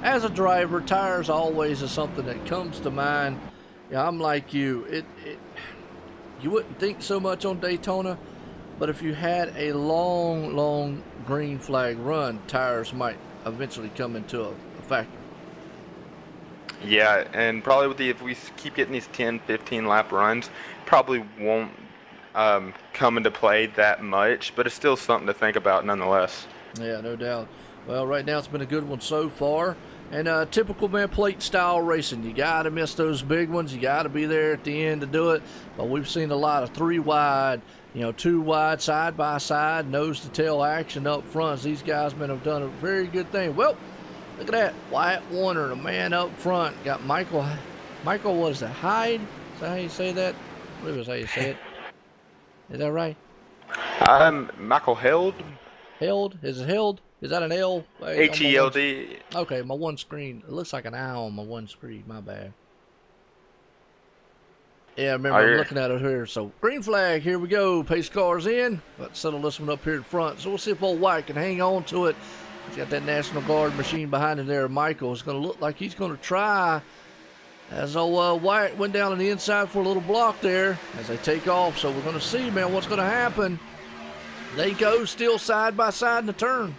As a driver, tires always is something that comes to mind. I'm like you. You wouldn't think so much on Daytona, but if you had a long green flag run, tires might eventually come into a factor. Yeah, and probably if we keep getting these 10, 15 lap runs, probably won't come into play that much, but it's still something to think about nonetheless. Yeah, no doubt. Well, right now it's been a good one so far. And typical man plate style racing, you got to miss those big ones. You got to be there at the end to do it. But we've seen a lot of 3 wide, 2 wide, side by side, nose to tail action up front. These guys have done a very good thing. Well, look at that. Wyatt Warner, the man up front. Got Michael, what is that, Hyde? Is that how you say that? I believe that's how you say it. Is that right? Michael Held. Held? Is it Held? Is that an L? H-E-L-D. Okay, my one screen. It looks like an I on my one screen. My bad. Yeah, I remember I'm looking at it here. So, green flag, here we go. Pace cars in. Let's settle this one up here in front. So, we'll see if old White can hang on to it. He's got that National Guard machine behind him there. Michael is going to look like he's going to try. As old White went down on the inside for a little block there as they take off. So, we're going to see, man, what's going to happen. They go still side by side in the turn.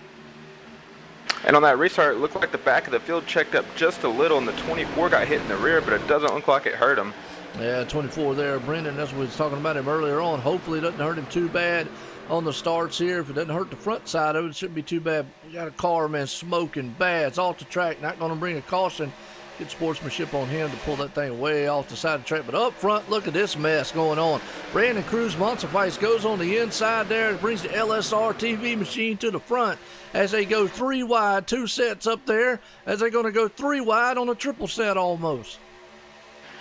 And on that restart, it looked like the back of the field checked up just a little, and the 24 got hit in the rear, but it doesn't look like it hurt him. Yeah, 24 there. Brendan, that's what we was talking about him earlier on. Hopefully it doesn't hurt him too bad on the starts here. If it doesn't hurt the front side of it, it shouldn't be too bad. We got a car, man, smoking bad. It's off the track. Not going to bring a caution. Good sportsmanship on him to pull that thing way off the side of the track. But up front, look at this mess going on. Brandon Cruz Monsifice goes on the inside there. Brings the LSR TV machine to the front as they go 3 wide, 2 sets up there. As they're going to go 3 wide on a triple set almost.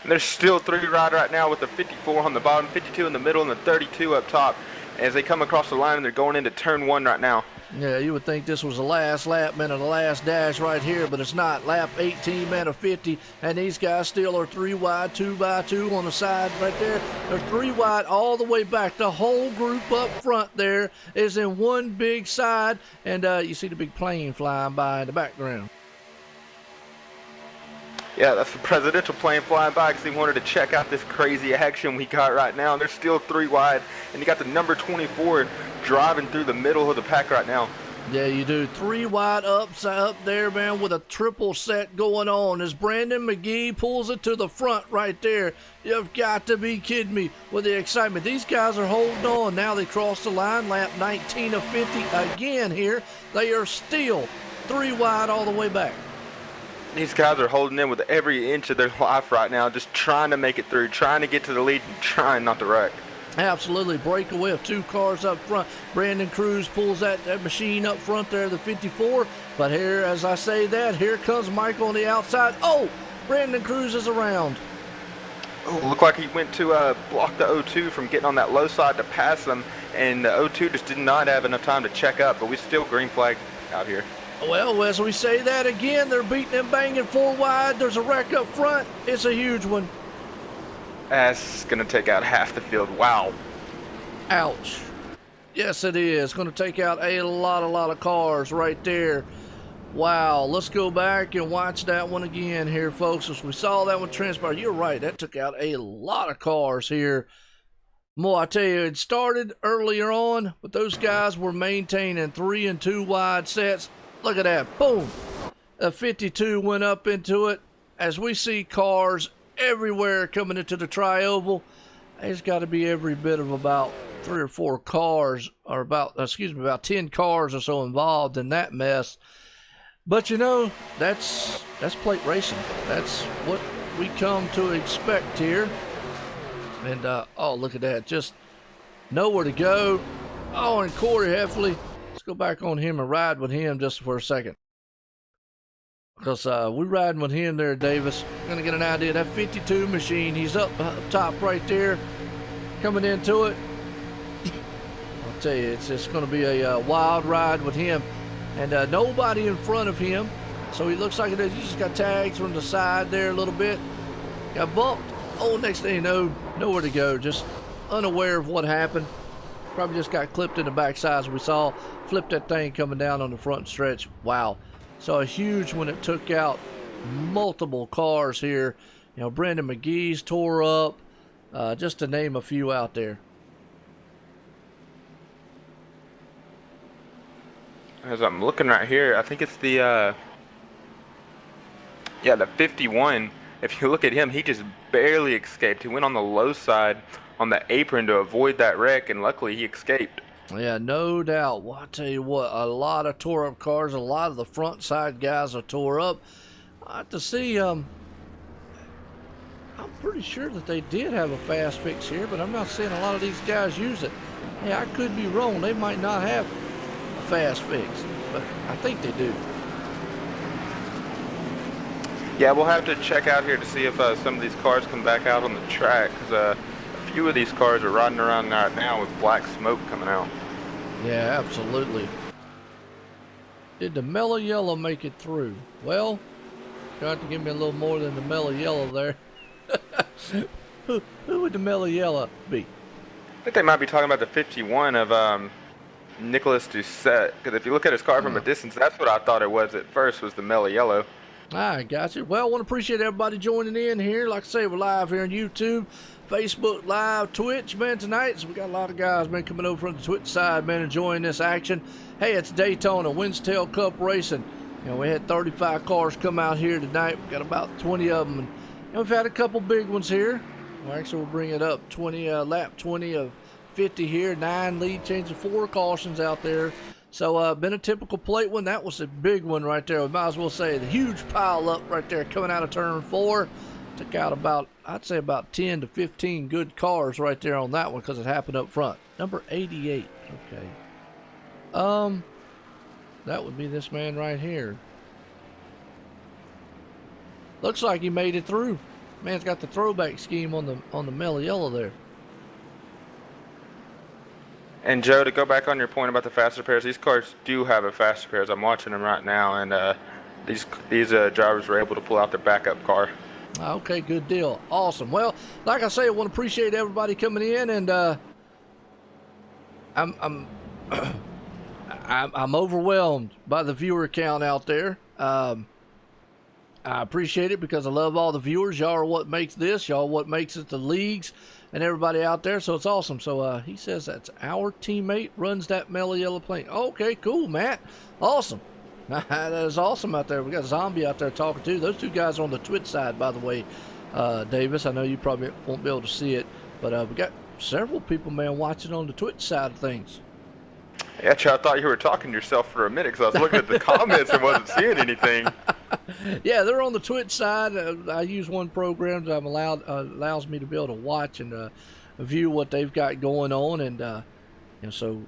There's still 3 right now with the 54 on the bottom, 52 in the middle, and the 32 up top. As they come across the line, they're going into turn 1 right now. Yeah, you would think this was the last lap, man, of the last dash right here, but it's not. Lap 18, man, of 50, and these guys still are 3 wide, 2 by 2 on the side right there. They're 3 wide all the way back. The whole group up front there is in one big side, and you see the big plane flying by in the background. Yeah, that's the presidential plane flying by because he wanted to check out this crazy action we got right now. They're still 3 wide, and you got the number 24 driving through the middle of the pack right now. Yeah, you do. 3 wide up there, man, with a triple set going on. As Brandon McGee pulls it to the front right there. You've got to be kidding me with the excitement. These guys are holding on. Now they cross the line, lap 19 of 50 again here. They are still 3 wide all the way back. These guys are holding in with every inch of their life right now, just trying to make it through, trying to get to the lead, and trying not to wreck. Absolutely. Breakaway of 2 cars up front. Brandon Cruz pulls that machine up front there, the 54. But here, as I say that, here comes Michael on the outside. Oh, Brandon Cruz is around. Oh, looked like he went to block the 02 from getting on that low side to pass them, and the 02 just did not have enough time to check up, but we still green flag out here. Well, as we say that again, they're beating and banging 4 wide. There's a wreck up front. It's a huge one. That's going to take out half the field. Wow. Ouch. Yes, it is. Going to take out a lot of cars right there. Wow. Let's go back and watch that one again here, folks. As we saw that one transpire, you're right. That took out a lot of cars here. More, I tell you, it started earlier on, but those guys were maintaining 3 and 2 wide sets. Look at that. Boom. A 52 went up into it. As we see cars everywhere coming into the tri-oval, there's got to be every bit of about 3 or 4 cars, or about 10 cars or so involved in that mess. But you know, that's plate racing. That's what we come to expect here. And oh, look at that. Just nowhere to go. Oh, and Corey Heffley. Let's go back on him and ride with him just for a second. Because we're riding with him there, Davis. Going to get an idea of that 52 machine. He's up top right there, coming into it. I'll tell you, it's just going to be a wild ride with him. And nobody in front of him. So he looks like he just got tags from the side there a little bit. Got bumped. Oh, next thing you know, nowhere to go. Just unaware of what happened. Probably just got clipped in the backside as we saw. Flipped that thing coming down on the front stretch. Wow. So a huge one. It took out multiple cars here. You know, Brendan McGee's tore up. Just to name a few out there. As I'm looking right here, I think it's the 51. If you look at him, he just barely escaped. He went on the low side on the apron to avoid that wreck, and luckily he escaped. Yeah, no doubt. Well, I tell you what, a lot of tore up cars. A lot of the front side guys are tore up. I have to see, I'm pretty sure that they did have a fast fix here, but I'm not seeing a lot of these guys use it. Hey, I could be wrong. They might not have a fast fix, but I think they do. Yeah, we'll have to check out here to see if some of these cars come back out on the track, because a few of these cars are riding around right now with black smoke coming out. Yeah, absolutely. Did the mellow yellow make it through? Well, you have to give me a little more than the mellow yellow there. Who would the mellow yellow be? I think they might be talking about the 51 of Nicholas Doucette. Because if you look at his car from a distance, that's what I thought it was at first, was the mellow yellow. All right, gotcha. Well, I want to appreciate everybody joining in here. Like I say, we're live here on YouTube, Facebook Live, Twitch, man, tonight. So we got a lot of guys, man, coming over from the Twitch side, man, enjoying this action. Hey, it's Daytona, Winstel Cup Racing. You know, we had 35 cars come out here tonight. We got about 20 of them. And we've had a couple big ones here. Well, actually, we'll bring it up. Lap 20 of 50 here. 9 lead changes, 4 cautions out there. So, been a typical plate one. That was a big one right there. We might as well say the huge pile up right there coming out of turn 4. Took out about, I'd say about 10 to 15 good cars right there on that one because it happened up front. Number 88. Okay. That would be this man right here. Looks like he made it through. Man's got the throwback scheme on the mellow yellow there. And Joe, to go back on your point about the faster pairs, these cars do have a faster pairs. I'm watching them right now, and these drivers were able to pull out their backup car. Okay, good deal. Awesome. Well, like I say, I want to appreciate everybody coming in, and I'm I'm overwhelmed by the viewer count out there. I appreciate it because I love all the viewers. Y'all are what makes this. Y'all what makes it the leagues and everybody out there. So it's awesome. So he says that's our teammate runs that mellow yellow plane. Okay, cool, Matt. Awesome. That is awesome out there. We got Zombie out there talking too. Those two guys are on the Twitch side, by the way, Davis. I know you probably won't be able to see it, but we got several people, man, watching on the Twitch side of things. Yeah, Joe, I thought you were talking to yourself for a minute because I was looking at the comments and wasn't seeing anything. Yeah, they're on the Twitch side. I use one program that allows me to be able to watch and view what they've got going on, and so,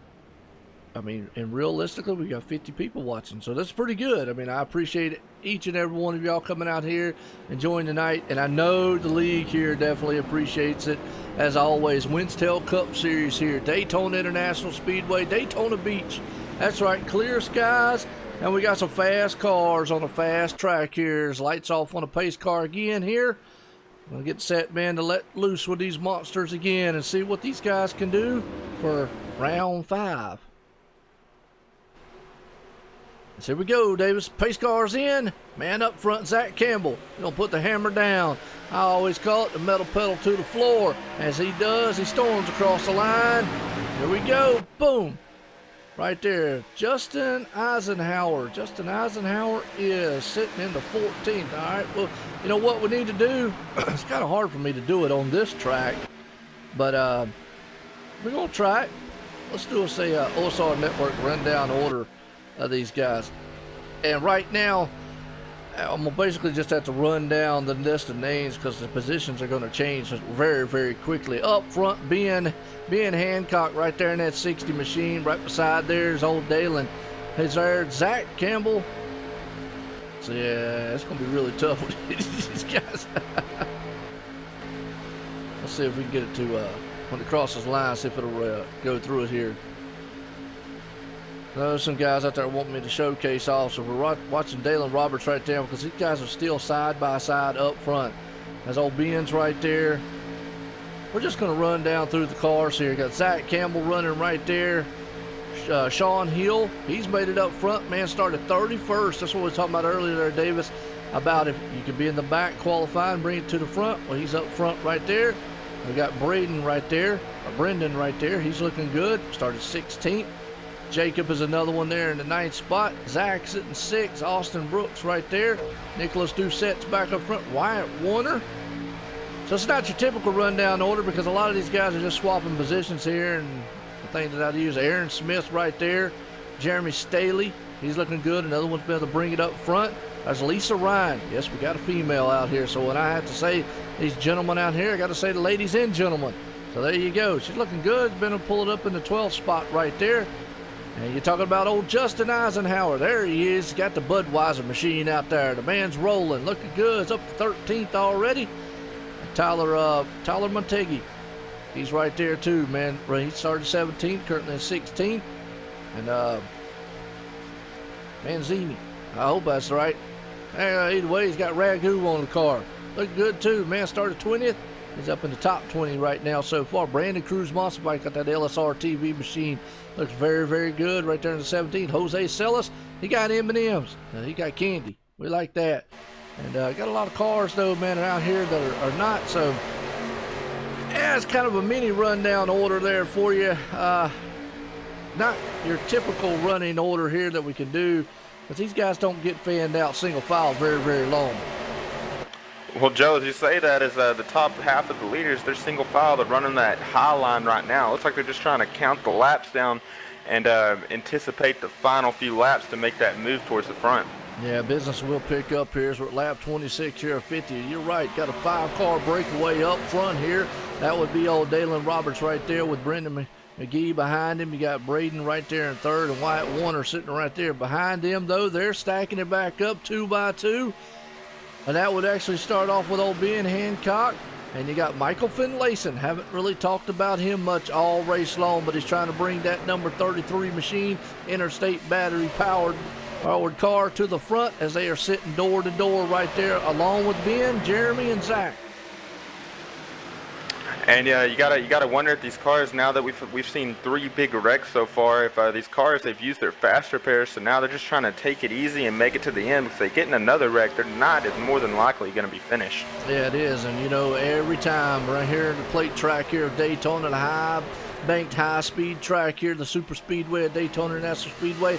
I mean, and realistically, we got 50 people watching, so that's pretty good. I mean, I appreciate each and every one of y'all coming out here, enjoying the night, and I know the league here definitely appreciates it. As always, Winstel Cup Series here, Daytona International Speedway, Daytona Beach. That's right, clear skies, and we got some fast cars on a fast track here. There's lights off on a pace car again here. I'm going to get set, man, to let loose with these monsters again and see what these guys can do for round 5. So here we go, Davis. Pace car's in. Man up front, Zach Campbell. He's going to put the hammer down. I always call it the metal pedal to the floor. As he does, he storms across the line. Here we go. Boom. Right there. Justin Eisenhower. Justin Eisenhower is sitting in the 14th. All right. Well, you know what we need to do? It's kind of hard for me to do it on this track. But we're going to try it. Let's do a OSR Network rundown order of these guys. And right now, I'm gonna basically just have to run down the list of names because the positions are going to change very, very quickly. Up front, Ben Hancock right there in that 60 machine. Right beside there is old Dalen. He's there, Zach Campbell. So yeah, it's gonna be really tough with these guys. Let's see if we can get it to when it crosses the line. See if it'll go through it here. There's some guys out there want me to showcase also. We're watching Dalen Roberts right there because these guys are still side by side up front. There's old Ben's right there. We're just going to run down through the cars here. Got Zach Campbell running right there. Sean Hill, he's made it up front. Man, started 31st. That's what we were talking about earlier there, Davis, about if you could be in the back, qualify, and bring it to the front. Well, he's up front right there. We got Brendan right there. He's looking good. Started 16th. Jacob is another one there in the 9th spot. Zach sitting 6th. Austin Brooks right there. Nicholas Doucette's back up front. Wyatt Warner. So it's not your typical rundown order because a lot of these guys are just swapping positions here. And the thing that I'd use, Aaron Smith right there. Jeremy Staley, he's looking good. Another one's been able to bring it up front. There's Lisa Ryan. Yes, we got a female out here. So when I have to say these gentlemen out here, I got to say the ladies and gentlemen. So there you go. She's looking good. Been able to pull it up in the 12th spot right there. And you're talking about old Justin Eisenhower. There he is. Got the Budweiser machine out there. The man's rolling. Looking good. It's up to 13th already. Tyler Montegi. He's right there too, man. He started 17th, currently 16th. And Manzini. I hope that's right. Either way, he's got Ragu on the car. Looking good too. Man started 20th. He's up in the top 20 right now so far. Brandon Cruz Monster Bike got that LSR TV machine. Looks very, very good right there in the 17. Jose Celis, he got M&Ms. He got candy. We like that. And got a lot of cars, though, man, out here that are not. So, yeah, it's kind of a mini rundown order there for you. Not your typical running order here that we can do, but these guys don't get fanned out single file very, very long. Well, Joe, as you say that, is the top half of the leaders, they're single file. They're running that high line right now. It looks like they're just trying to count the laps down and anticipate the final few laps to make that move towards the front. Yeah, business will pick up here as we're at lap 26 here of 50. You're right, got a 5-car breakaway up front here. That would be old Dalen Roberts right there with Brendan McGee behind him. You got Braden right there in third and Wyatt Warner sitting right there behind him, though. They're stacking it back up 2 by 2. And that would actually start off with old Ben Hancock. And you got Michael Finlayson. Haven't really talked about him much all race long, but he's trying to bring that number 33 machine, interstate battery powered car to the front as they are sitting door to door right there along with Ben, Jeremy, and Zach. And you gotta wonder if these cars, now that we've seen 3 big wrecks so far, if these cars, they've used their fast repairs, so now they're just trying to take it easy and make it to the end, because they get in another wreck, they're not is more than likely going to be finished. Yeah, it is. And you know, every time right here in the plate track here of Daytona, the high banked high speed track here, the super speedway at Daytona International Speedway,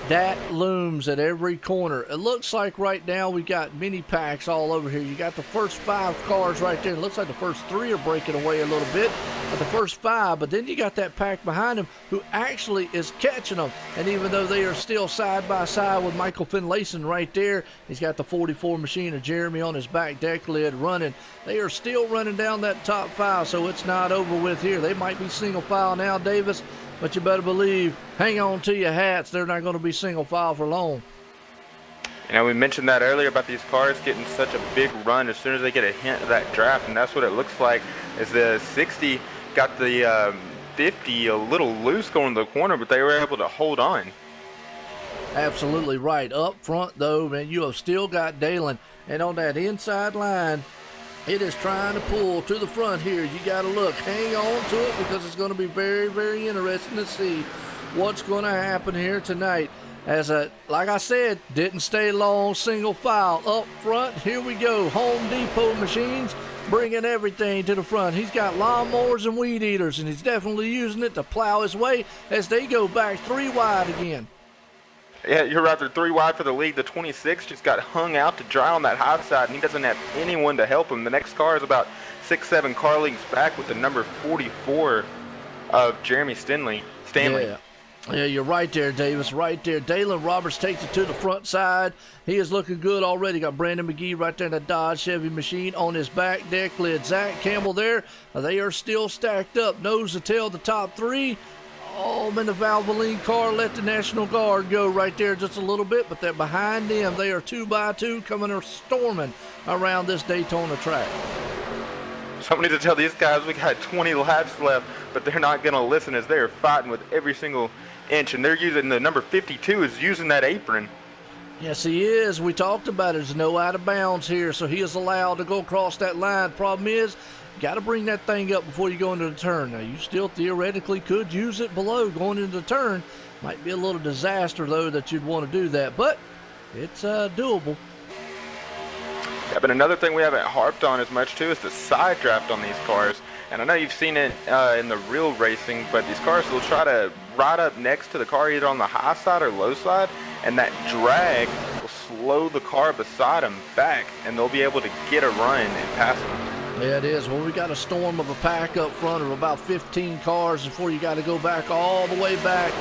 that looms at every corner. It looks like right now we got mini packs all over here. You got the first 5 cars right there. It looks like the first 3 are breaking away a little bit, but the first 5. But then you got that pack behind him who actually is catching them. And even though they are still side by side with Michael Finlayson right there, he's got the 44 machine of Jeremy on his back deck lid running. They are still running down that top 5, so it's not over with here. They might be single file now, Davis. But you better believe, hang on to your hats, they're not going to be single file for long. You know, we mentioned that earlier about these cars getting such a big run as soon as they get a hint of that draft, and that's what it looks like. As the 60 got the 50 a little loose going to the corner, but they were able to hold on. Absolutely right. Up front, though, man, you have still got Dalen, and on that inside line, it is trying to pull to the front here. You got to look, hang on to it, because it's going to be very, very interesting to see what's going to happen here tonight. As like I said, didn't stay long, single file up front. Here we go. Home Depot machines bringing everything to the front. He's got lawnmowers and weed eaters, and he's definitely using it to plow his way as they go back 3 wide again. Yeah, you're right. They're 3 wide for the lead. The 26 just got hung out to dry on that high side, and he doesn't have anyone to help him. The next car is about 6-7 car lengths back with the number 44 of Jeremy Stanley. Yeah, you're right there, Davis, right there. Dalen Roberts takes it to the front side. He is looking good already. Got Brandon McGee right there in the Dodge Chevy machine on his back deck lid. Zach Campbell there. They are still stacked up. Nose to tail, the top 3. Oh, man, the Valvoline car let the National Guard go right there just a little bit, but they're behind them. They are 2 by 2 coming or storming around this Daytona track. Somebody to tell these guys we got 20 laps left, but they're not going to listen as they're fighting with every single inch, and they're using the number 52 is using that apron. Yes, he is. We talked about it. There's no out of bounds here, so he is allowed to go across that line. Problem is, got to bring that thing up before you go into the turn. Now, you still theoretically could use it below going into the turn. Might be a little disaster, though, that you'd want to do that, but it's doable. Yeah, but another thing we haven't harped on as much, too, is the side draft on these cars. And I know you've seen it in the real racing, but these cars will try to ride up next to the car either on the high side or low side, and that drag will slow the car beside them back, and they'll be able to get a run and pass them. Yeah, it is. Well, we got a storm of a pack up front of about 15 cars before you got to go back all the way back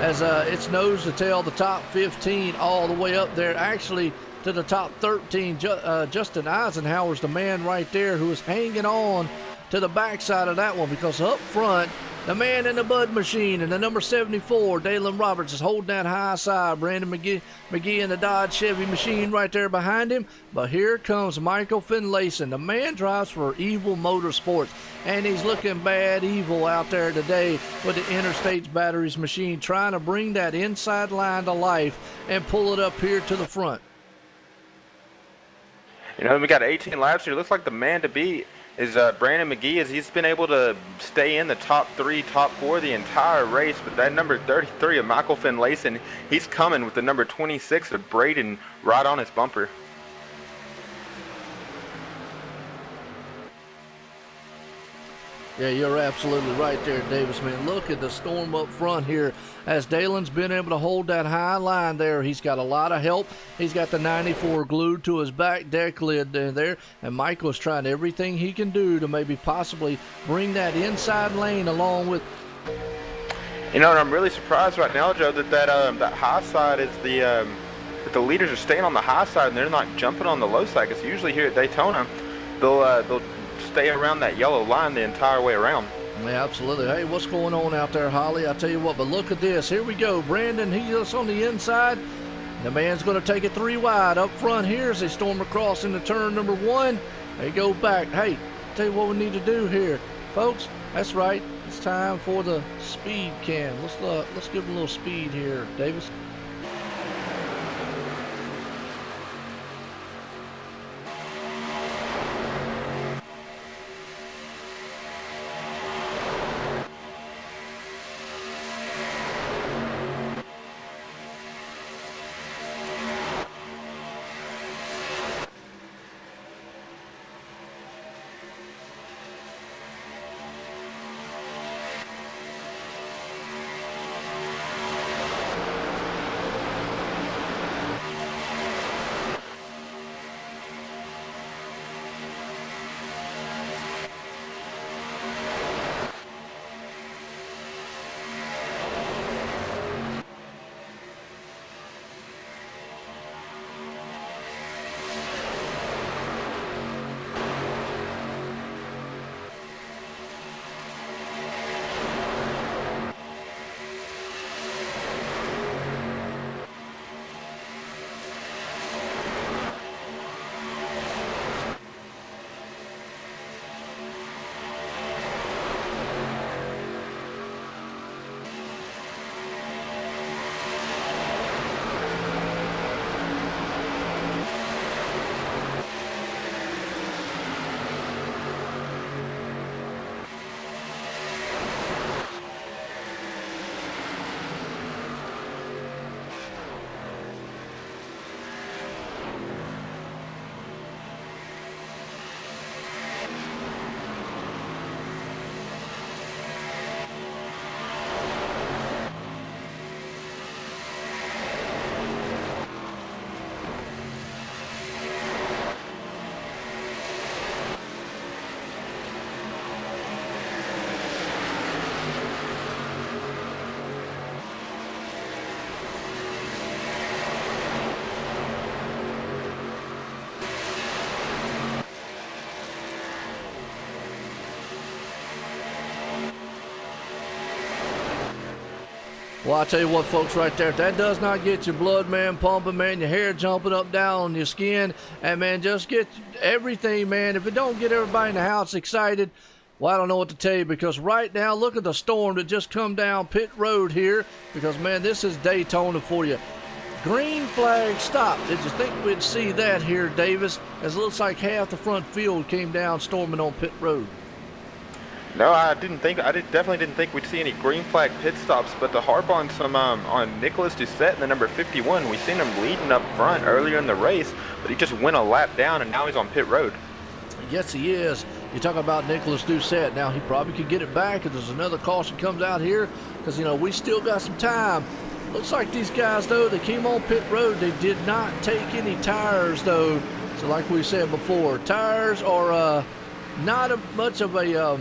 as it's nose to tail, the top 15 all the way up there. Actually, to the top 13, Justin Eisenhower's the man right there who is hanging on to the backside of that one, because up front, the man in the Bud machine and the number 74, Dalen Roberts, is holding that high side. Brandon McGee in the Dodge Chevy machine right there behind him. But here comes Michael Finlayson. The man drives for Evil Motorsports, and he's looking bad evil out there today with the Interstate Batteries machine, trying to bring that inside line to life and pull it up here to the front. You know, we got 18 laps here. Looks like the man to beat is Brandon McGee, as he's been able to stay in the top 3, top 4 the entire race. But that number 33 of Michael Finlayson, he's coming with the number 26 of Braden right on his bumper. Yeah, you're absolutely right there, Davis, man. Look at the storm up front here as Dalen's been able to hold that high line there. He's got a lot of help. He's got the 94 glued to his back deck lid there, and Michael's trying everything he can do to maybe possibly bring that inside lane along with. You know, and I'm really surprised right now, Joe, that high side is that the leaders are staying on the high side and they're not jumping on the low side. Because usually here at Daytona, they'll stay around that yellow line the entire way around. Yeah, absolutely. Hey, what's going on out there, Holly? I tell you what, but look at this. Here we go. Brandon, he's on the inside. The man's going to take it 3 wide up front here as they storm across into turn number 1. They go back. Hey, tell you what we need to do here, folks. That's right. It's time for the speed cam. Let's give him a little speed here, Davis. Well, I tell you what, folks, right there, if that does not get your blood, man, pumping, man, your hair jumping up, down on your skin, and, man, just get everything, man. If it don't get everybody in the house excited, well, I don't know what to tell you, because right now, look at the storm that just come down pit road here, because, man, this is Daytona for you. Green flag stop. Did you think we'd see that here, Davis? As it looks like half the front field came down storming on pit road. No, I definitely didn't think we'd see any green flag pit stops, but to harp on some on Nicholas Doucette in the number 51, we seen him leading up front earlier in the race, but he just went a lap down and now he's on pit road. Yes, he is. You talk about Nicholas Doucette. Now, he probably could get it back if there's another caution comes out here, because, you know, we still got some time. Looks like these guys, though, they came on pit road. They did not take any tires, though. So like we said before, tires are not much of a,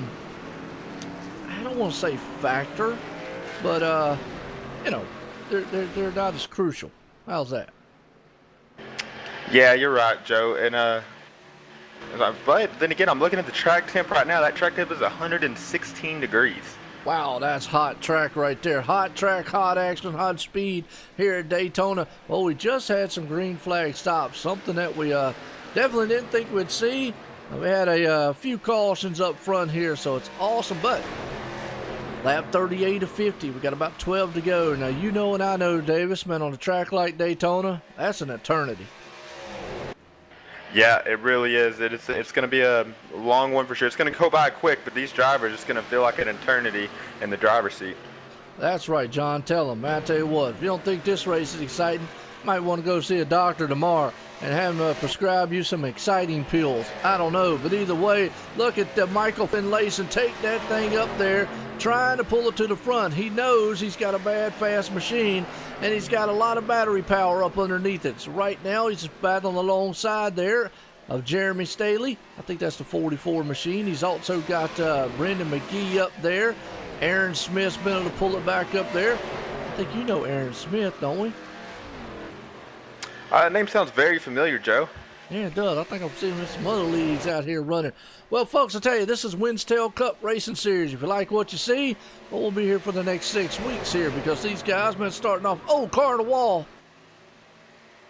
I don't want to say factor, but, you know, they're not as crucial. How's that? Yeah, you're right, Joe. And but then again, I'm looking at the track temp right now. That track temp is 116 degrees. Wow, that's hot track right there. Hot track, hot action, hot speed here at Daytona. Well, we just had some green flag stops, something that we definitely didn't think we'd see. We had a few cautions up front here, so it's awesome. But lap 38 of 50, we got about 12 to go. Now, you know and I know, Davis, man, on a track like Daytona, that's an eternity. Yeah, it really is. It's going to be a long one for sure. It's going to go by quick, but these drivers, it's going to feel like an eternity in the driver's seat. That's right, John. Tell them. I tell you what, if you don't think this race is exciting, you might want to go see a doctor tomorrow and have him prescribe you some exciting pills. I don't know, but either way, look at Michael Finlayson take that thing up there, trying to pull it to the front. He knows he's got a bad, fast machine, and he's got a lot of battery power up underneath it. So right now, he's battling alongside there of Jeremy Staley. I think that's the 44 machine. He's also got Brendan McGee up there. Aaron Smith's been able to pull it back up there. I think you know Aaron Smith, don't we? Name sounds very familiar, Joe. Yeah, it does. I think I've seen some other leagues out here running. Well, folks, I tell you, this is Winstel Cup Racing Series. If you like what you see, well, we'll be here for the next 6 weeks here because these guys been starting off. Oh, car on the wall.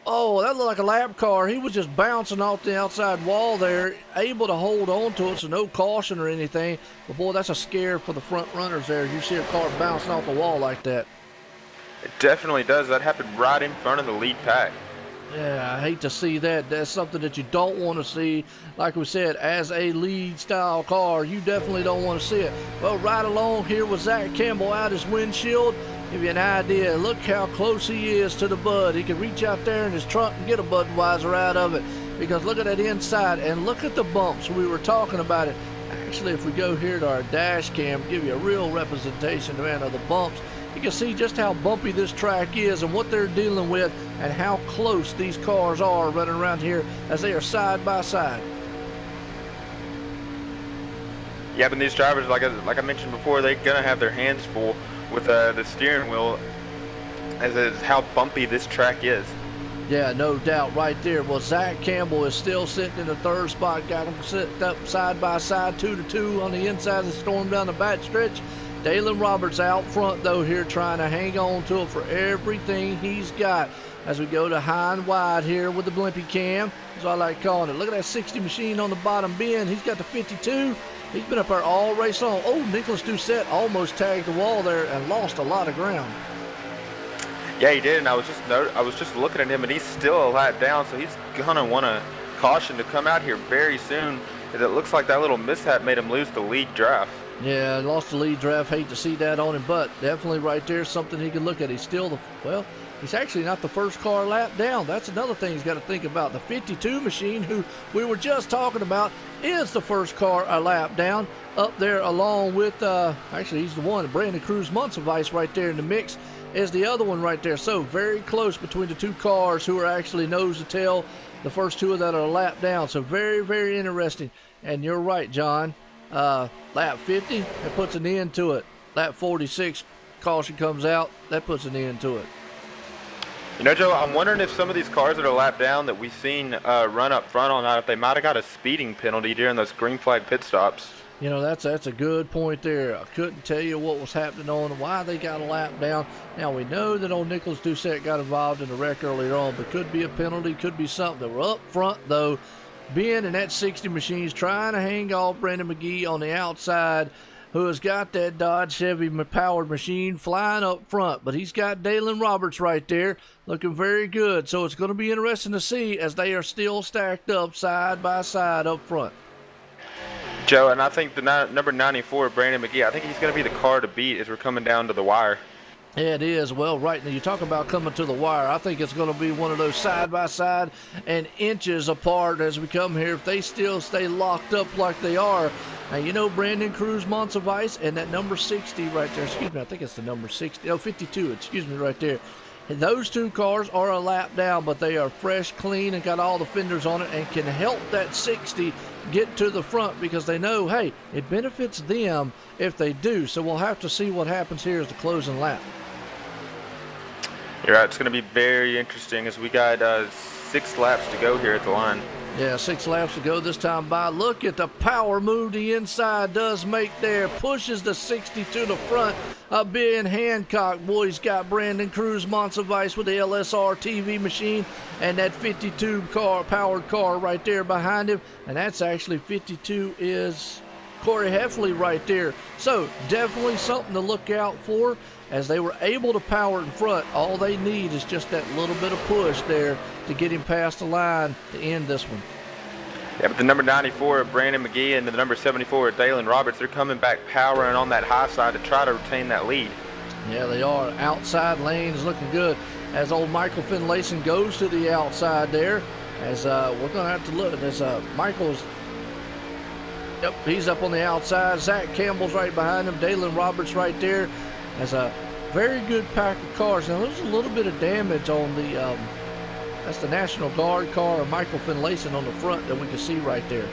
Oh, that looked like a lap car. He was just bouncing off the outside wall there, able to hold on to it, so no caution or anything. But, boy, that's a scare for the front runners there. You see a car bouncing off the wall like that. It definitely does. That happened right in front of the lead pack. Yeah, I hate to see that. That's something that you don't want to see. Like we said, as a lead-style car, you definitely don't want to see it. Well, right along here with Zach Campbell out his windshield. Give you an idea. Look how close he is to the Bud. He can reach out there in his trunk and get a Budweiser out of it. Because look at that inside and look at the bumps. We were talking about it. Actually, if we go here to our dash cam, give you a real representation, man, of the bumps. You can see just how bumpy this track is and what they're dealing with and how close these cars are running around here as they are side by side. Yeah, but these drivers, like I mentioned before, they're going to have their hands full with the steering wheel as is how bumpy this track is. Yeah, no doubt right there. Well, Zach Campbell is still sitting in the third spot. Got him sitting up side by side, 2-2 on the inside of the storm down the back stretch. Dalen Roberts out front, though, here trying to hang on to it for everything he's got. As we go to high and wide here with the blimpy cam, as I like calling it. Look at that 60 machine on the bottom bend. He's got the 52. He's been up there all race long. Oh, Nicholas Doucette almost tagged the wall there and lost a lot of ground. Yeah, he did, and I was just looking at him, and he's still a lap down, so he's gonna want to caution to come out here very soon. As it looks like that little mishap made him lose the lead draft. Yeah, lost the lead draft. Hate to see that on him, but definitely right there something he can look at. He's still he's actually not the first car lap down. That's another thing he's got to think about. The 52 machine, who we were just talking about, is the first car a lap down up there along with, actually he's the one, Brandon Cruz Monsivice right there in the mix is the other one right there. So very close between the two cars who are actually nose to tail. The first two of that are a lap down. So very, very interesting. And you're right, John. Lap 50, that puts an end to it. Lap 46, caution comes out, that puts an end to it. You know, Joe, I'm wondering if some of these cars that are lap down that we've seen run up front on that, if they might have got a speeding penalty during those green flag pit stops. You know, that's a good point there. I couldn't tell you what was happening on why they got a lap down. Now, we know that old Nicholas Doucette got involved in the wreck earlier on, but could be a penalty, could be something. They were up front, though. Ben and that 60 machine's trying to hang off Brandon McGee on the outside, who has got that Dodge Chevy powered machine flying up front. But he's got Dalen Roberts right there looking very good. So it's going to be interesting to see as they are still stacked up side by side up front. Joe, and I think the number 94, Brandon McGee, I think he's going to be the car to beat as we're coming down to the wire. Yeah, it is. Well, right now, you talk about coming to the wire. I think it's going to be one of those side-by-side and inches apart as we come here. If they still stay locked up like they are. Now, you know, Brandon Cruz Monsivice and that number 60 right there. Excuse me, I think it's the number 60. Oh, 52, excuse me, right there. And those two cars are a lap down, but they are fresh, clean, and got all the fenders on it and can help that 60 get to the front because they know, hey, it benefits them if they do. So we'll have to see what happens here as the closing lap. You're right. It's going to be very interesting as we got 6 laps to go here at the line. Yeah, 6 laps to go this time by. Look at the power move the inside does make there. Pushes the 60 to the front. Ben Hancock, boy, he's got Brandon Cruz Monsivice with the LSR TV machine and that 52 car, powered car right there behind him. And that's actually 52 is Corey Heffley right there. So definitely something to look out for. As they were able to power in front, all they need is just that little bit of push there to get him past the line to end this one. Yeah, but the number 94 of Brandon McGee and the number 74 of Dalen Roberts, they're coming back powering on that high side to try to retain that lead. Yeah, they are. Outside lane is looking good as old Michael Finlayson goes to the outside there. As we're going to have to look as Michael's. Yep, he's up on the outside. Zach Campbell's right behind him. Dalen Roberts right there. As a very good pack of cars. Now, there's a little bit of damage on the, that's the National Guard car of Michael Finlayson on the front that we can see right there.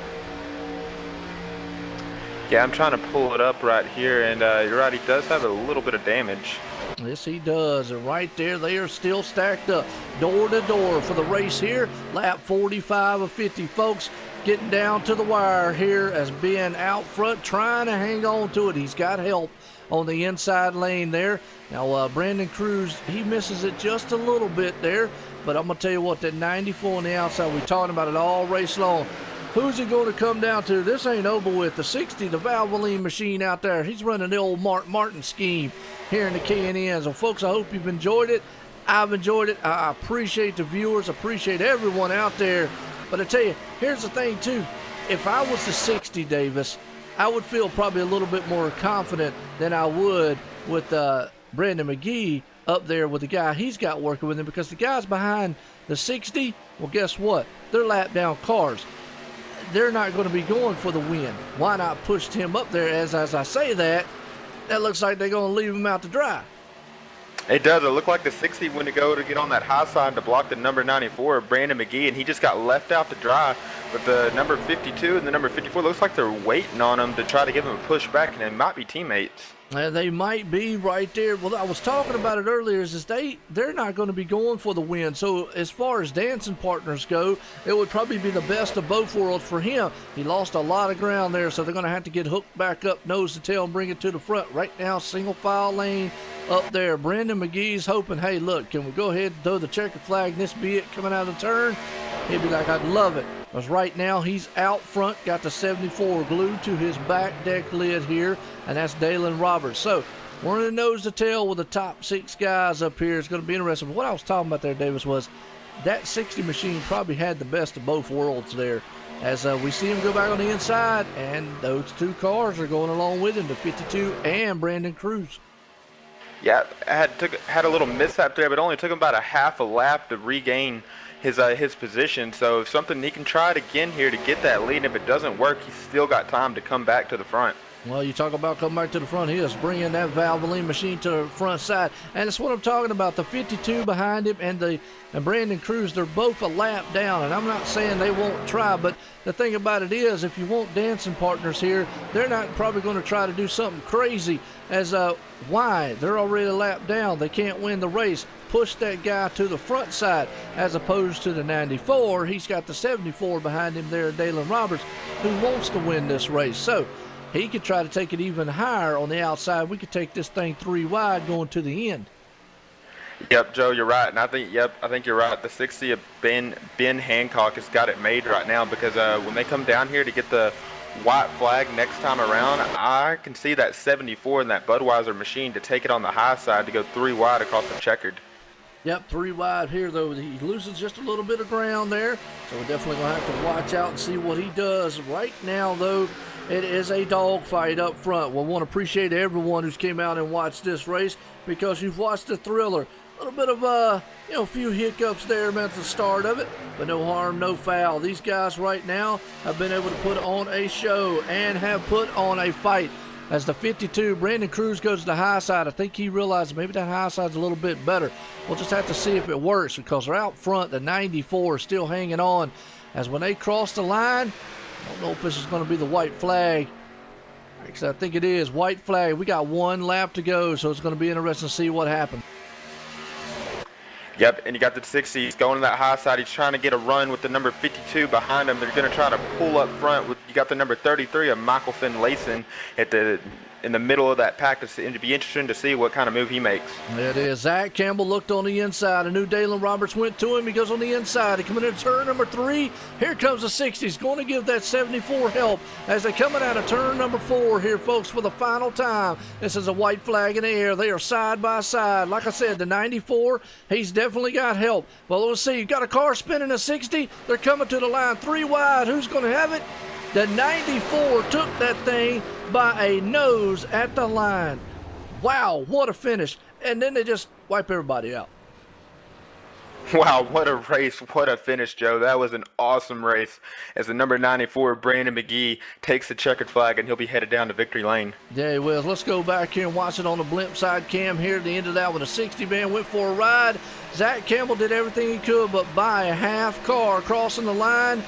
Yeah, I'm trying to pull it up right here, and you're right, he does have a little bit of damage. Yes, he does. And right there, they are still stacked up door to door for the race here. Lap 45 of 50, folks. Getting down to the wire here as Ben out front trying to hang on to it. He's got help on the inside lane there. Now, Brandon Cruz, he misses it just a little bit there. But I'm going to tell you what, that 94 on the outside, we talked about it all race long. Who's it going to come down to? This ain't over with. The 60, the Valvoline machine out there. He's running the old Mark Martin scheme here in the K&N. So, folks, I hope you've enjoyed it. I've enjoyed it. I appreciate the viewers. Appreciate everyone out there. But I tell you, here's the thing, too. If I was the 60, Davis, I would feel probably a little bit more confident than I would with Brandon McGee up there with the guy he's got working with him, because the guys behind the 60, well, guess what? They're lap down cars. They're not going to be going for the win. Why not push him up there? As I say that looks like they're going to leave him out to dry. It does. It looked like the 60 went to go to get on that high side to block the number 94 of Brandon McGee, and he just got left out to dry. But the number 52 and the number 54 looks like they're waiting on him to try to give him a push back, and it might be teammates. They might be right there. Well, I was talking about it earlier, is they're not going to be going for the win. So as far as dancing partners go, it would probably be the best of both worlds for him. He lost a lot of ground there, so they're going to have to get hooked back up nose to tail and bring it to the front. Right now, single file lane up there. Brandon McGee's hoping, hey, look, can we go ahead and throw the checkered flag and this be it coming out of the turn? He'd be like, I'd love it. Because right now he's out front, got the 74 glued to his back deck lid here, and that's Dalen Roberts. So we're in the nose to tail with the top 6 guys up here. It's going to be interesting. But what I was talking about there, Davis, was that 60 machine probably had the best of both worlds there. As we see him go back on the inside, and those 2 cars are going along with him, the 52 and Brandon Cruz. Yeah, had a little mishap there, but only took him about a half a lap to regain his position. So if something, he can try it again here to get that lead. And if it doesn't work, he's still got time to come back to the front. Well, you talk about coming back to the front. He is bringing that Valvoline machine to the front side. And that's what I'm talking about. The 52 behind him and Brandon Cruz, they're both a lap down. And I'm not saying they won't try, but the thing about it is, if you want dancing partners here, they're not probably going to try to do something crazy. As why? They're already a lap down. They can't win the race. Push that guy to the front side as opposed to the 94. He's got the 74 behind him there, Dalen Roberts, who wants to win this race. So he could try to take it even higher on the outside. We could take this thing 3 wide going to the end. Yep, Joe, you're right. And I think you're right. The 60 of Ben Hancock has got it made right now, because when they come down here to get the white flag next time around, I can see that 74 in that Budweiser machine to take it on the high side to go 3 wide across the checkered. Yep, 3 wide here, though. He loses just a little bit of ground there, so we're definitely going to have to watch out and see what he does. Right now, though, it is a dogfight up front. We want to appreciate everyone who's came out and watched this race, because you've watched the thriller. A little bit of, a few hiccups there at the start of it, but no harm, no foul. These guys right now have been able to put on a show and have put on a fight. As the 52, Brandon Cruz goes to the high side. I think he realizes maybe that high side's a little bit better. We'll just have to see if it works, because they're out front. The 94 is still hanging on. As when they cross the line, I don't know if this is going to be the white flag. Actually, I think it is. White flag. We got 1 lap to go, so it's going to be interesting to see what happens. Yep, and you got the 60. He's going to that high side. He's trying to get a run with the number 52 behind him. They're going to try to pull up front. You got the number 33 of Michael Finlayson in the middle of that pack to be interesting to see what kind of move he makes. It is. Zach Campbell looked on the inside. I knew Dalen Roberts went to him. He goes on the inside. He coming into turn number 3. Here comes the 60. He's going to give that 74 help as they're coming out of turn number 4 here, folks, for the final time. This is a white flag in the air. They are side by side. Like I said, the 94, he's definitely got help. Well, let's see. You've got a car spinning a 60. They're coming to the line 3 wide. Who's going to have it? The 94 took that thing by a nose at the line. Wow, what a finish. And then they just wipe everybody out. Wow, what a race, what a finish, Joe. That was an awesome race as the number 94, Brandon McGee, takes the checkered flag, and he'll be headed down to victory lane. Yeah, he will. Let's go back here and watch it on the blimp side cam here at the end of that with a 60 man went for a ride. Zach Campbell did everything he could but by a half car crossing the line.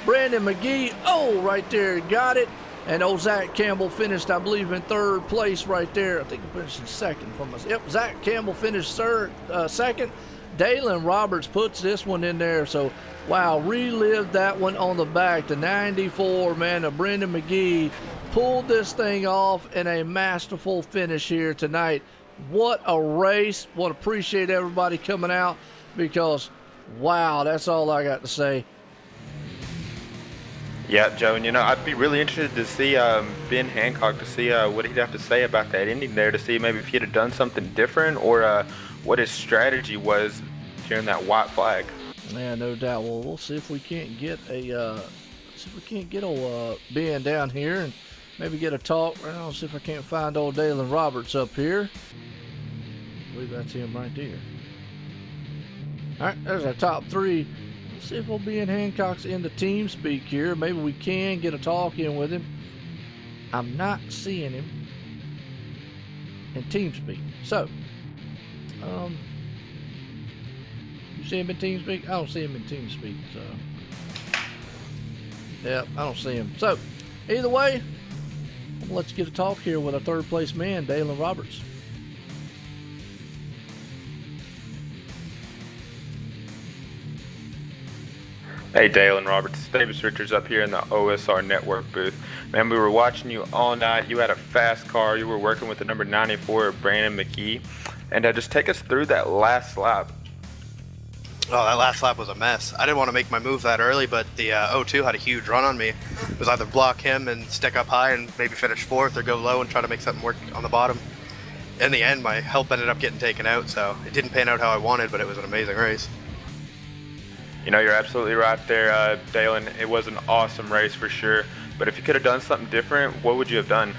Brandon McGee, right there, got it. And old Zach Campbell finished, I believe, in 3rd place right there. I think he finished in 2nd from us. Yep, Zach Campbell finished 2nd. Dalen Roberts puts this one in there. So, wow, relived that one on the back. The 94, man, of Brandon McGee pulled this thing off in a masterful finish here tonight. What a race. Want to appreciate everybody coming out because, wow, that's all I got to say. Yeah, Joe, and I'd be really interested to see Ben Hancock, to see what he'd have to say about that ending there, to see maybe if he'd have done something different or what his strategy was during that white flag. Yeah, no doubt. Well, we'll see if we can't get old Ben down here and maybe get a talk. I'll see if I can't find old Dalen Roberts up here. I believe that's him right there. All right, there's our top 3. Let's see if we'll be in Hancock's in the team speak here. Maybe we can get a talk in with him. I'm not seeing him in team speak. So, you see him in team speak? I don't see him in team speak. So, yeah, I don't see him. So, either way, I'm gonna let you get a talk here with our 3rd place man, Dalen Roberts. Hey, Dalen Roberts, Davis Richards up here in the OSR Network booth. Man, we were watching you all night. You had a fast car. You were working with the number 94, Brandon McGee. And just take us through that last lap. Oh, that last lap was a mess. I didn't want to make my move that early, but the 02 had a huge run on me. It was either block him and stick up high and maybe finish 4th or go low and try to make something work on the bottom. In the end, my help ended up getting taken out, so it didn't pan out how I wanted, but it was an amazing race. You're absolutely right there, Dalen. It was an awesome race for sure. But if you could have done something different, what would you have done?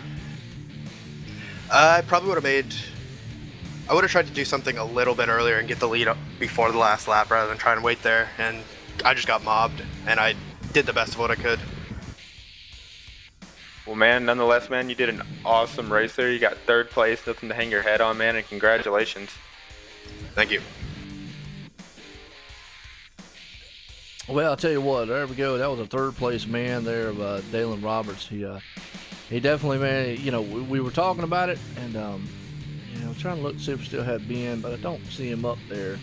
I probably would have I would have tried to do something a little bit earlier and get the lead up before the last lap rather than try and wait there. And I just got mobbed, and I did the best of what I could. Well, man, nonetheless, man, you did an awesome race there. You got 3rd place, nothing to hang your head on, man, and congratulations. Thank you. Well, I'll tell you what, there we go. That was a 3rd place man there of Dalen Roberts. He definitely, man, we were talking about it, and, trying to look to see if we still had Ben, but I don't see him up there.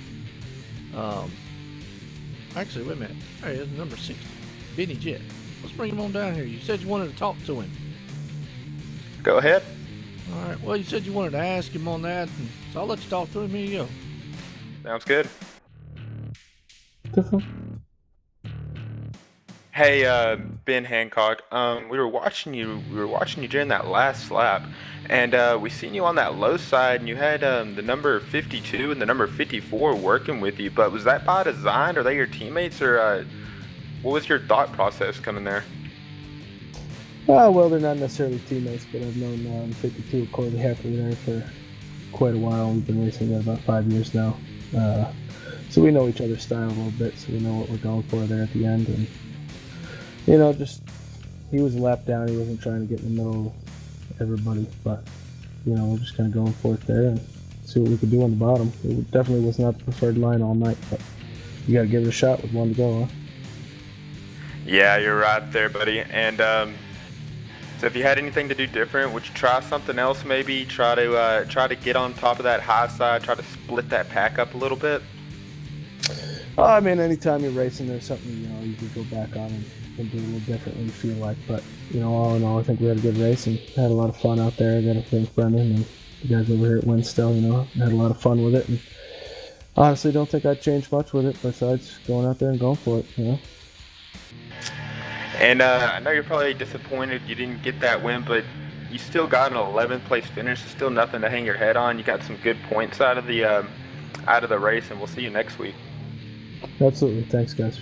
Actually, wait a minute. There he is, number 60, Benny Jett. Let's bring him on down here. You said you wanted to talk to him. Go ahead. All right, well, you said you wanted to ask him on that, so I'll let you talk to him. Here you go. Sounds good. Hey, Ben Hancock. We were watching you during that last lap, and we seen you on that low side, and you had the number 52 and the number 54 working with you. But was that by design? Are they your teammates, or what was your thought process coming there? Well, they're not necessarily teammates, but I've known 52 Corey Heffley there for quite a while. We've been racing there about 5 years now, so we know each other's style a little bit, so we know what we're going for there at the end. And just he was a lap down. He wasn't trying to get in the middle of everybody, but we're just kind of going for it there and see what we could do on the bottom. It definitely was not the preferred line all night, but you got to give it a shot with one to go, huh? Yeah, you're right there, buddy. And so if you had anything to do different, would you try something else? Maybe try to get on top of that high side, try to split that pack up a little bit. I mean, anytime you're racing, there's something you could go back on and do a little different when you feel like. But all in all, I think we had a good race and had a lot of fun out there. I got to thank Brendan and the guys over here at Winstel. Had a lot of fun with it. And honestly, don't think I'd change much with it besides going out there and going for it. And I know you're probably disappointed you didn't get that win, but you still got an 11th place finish. There's still nothing to hang your head on. You got some good points out of the race, and we'll see you next week. Absolutely. Thanks, guys.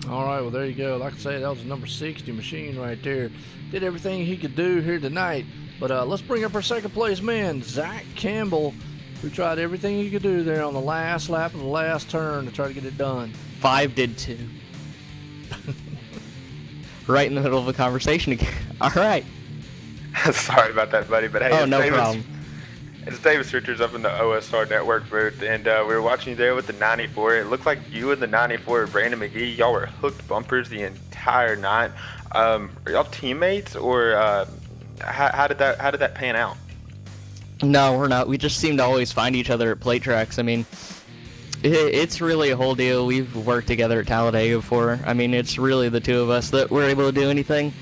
All right, well, there you go. Like I say, that was a number 60 machine right there. Did everything he could do here tonight. But let's bring up our second place man, Zach Campbell, who tried everything he could do there on the last lap of the last turn to try to get it done. 5 did too. Right in the middle of a conversation again. All right. Sorry about that, buddy. But hey, oh, no problem. It's Davis Richards up in the OSR Network booth, and we were watching you there with the 94. It looked like you and the 94, Brandon McGee, y'all were hooked bumpers the entire night. Are y'all teammates, or how did that pan out? No, we're not. We just seem to always find each other at plate tracks. I mean, it's really a whole deal. We've worked together at Talladega before. I mean, it's really the two of us that were able to do anything.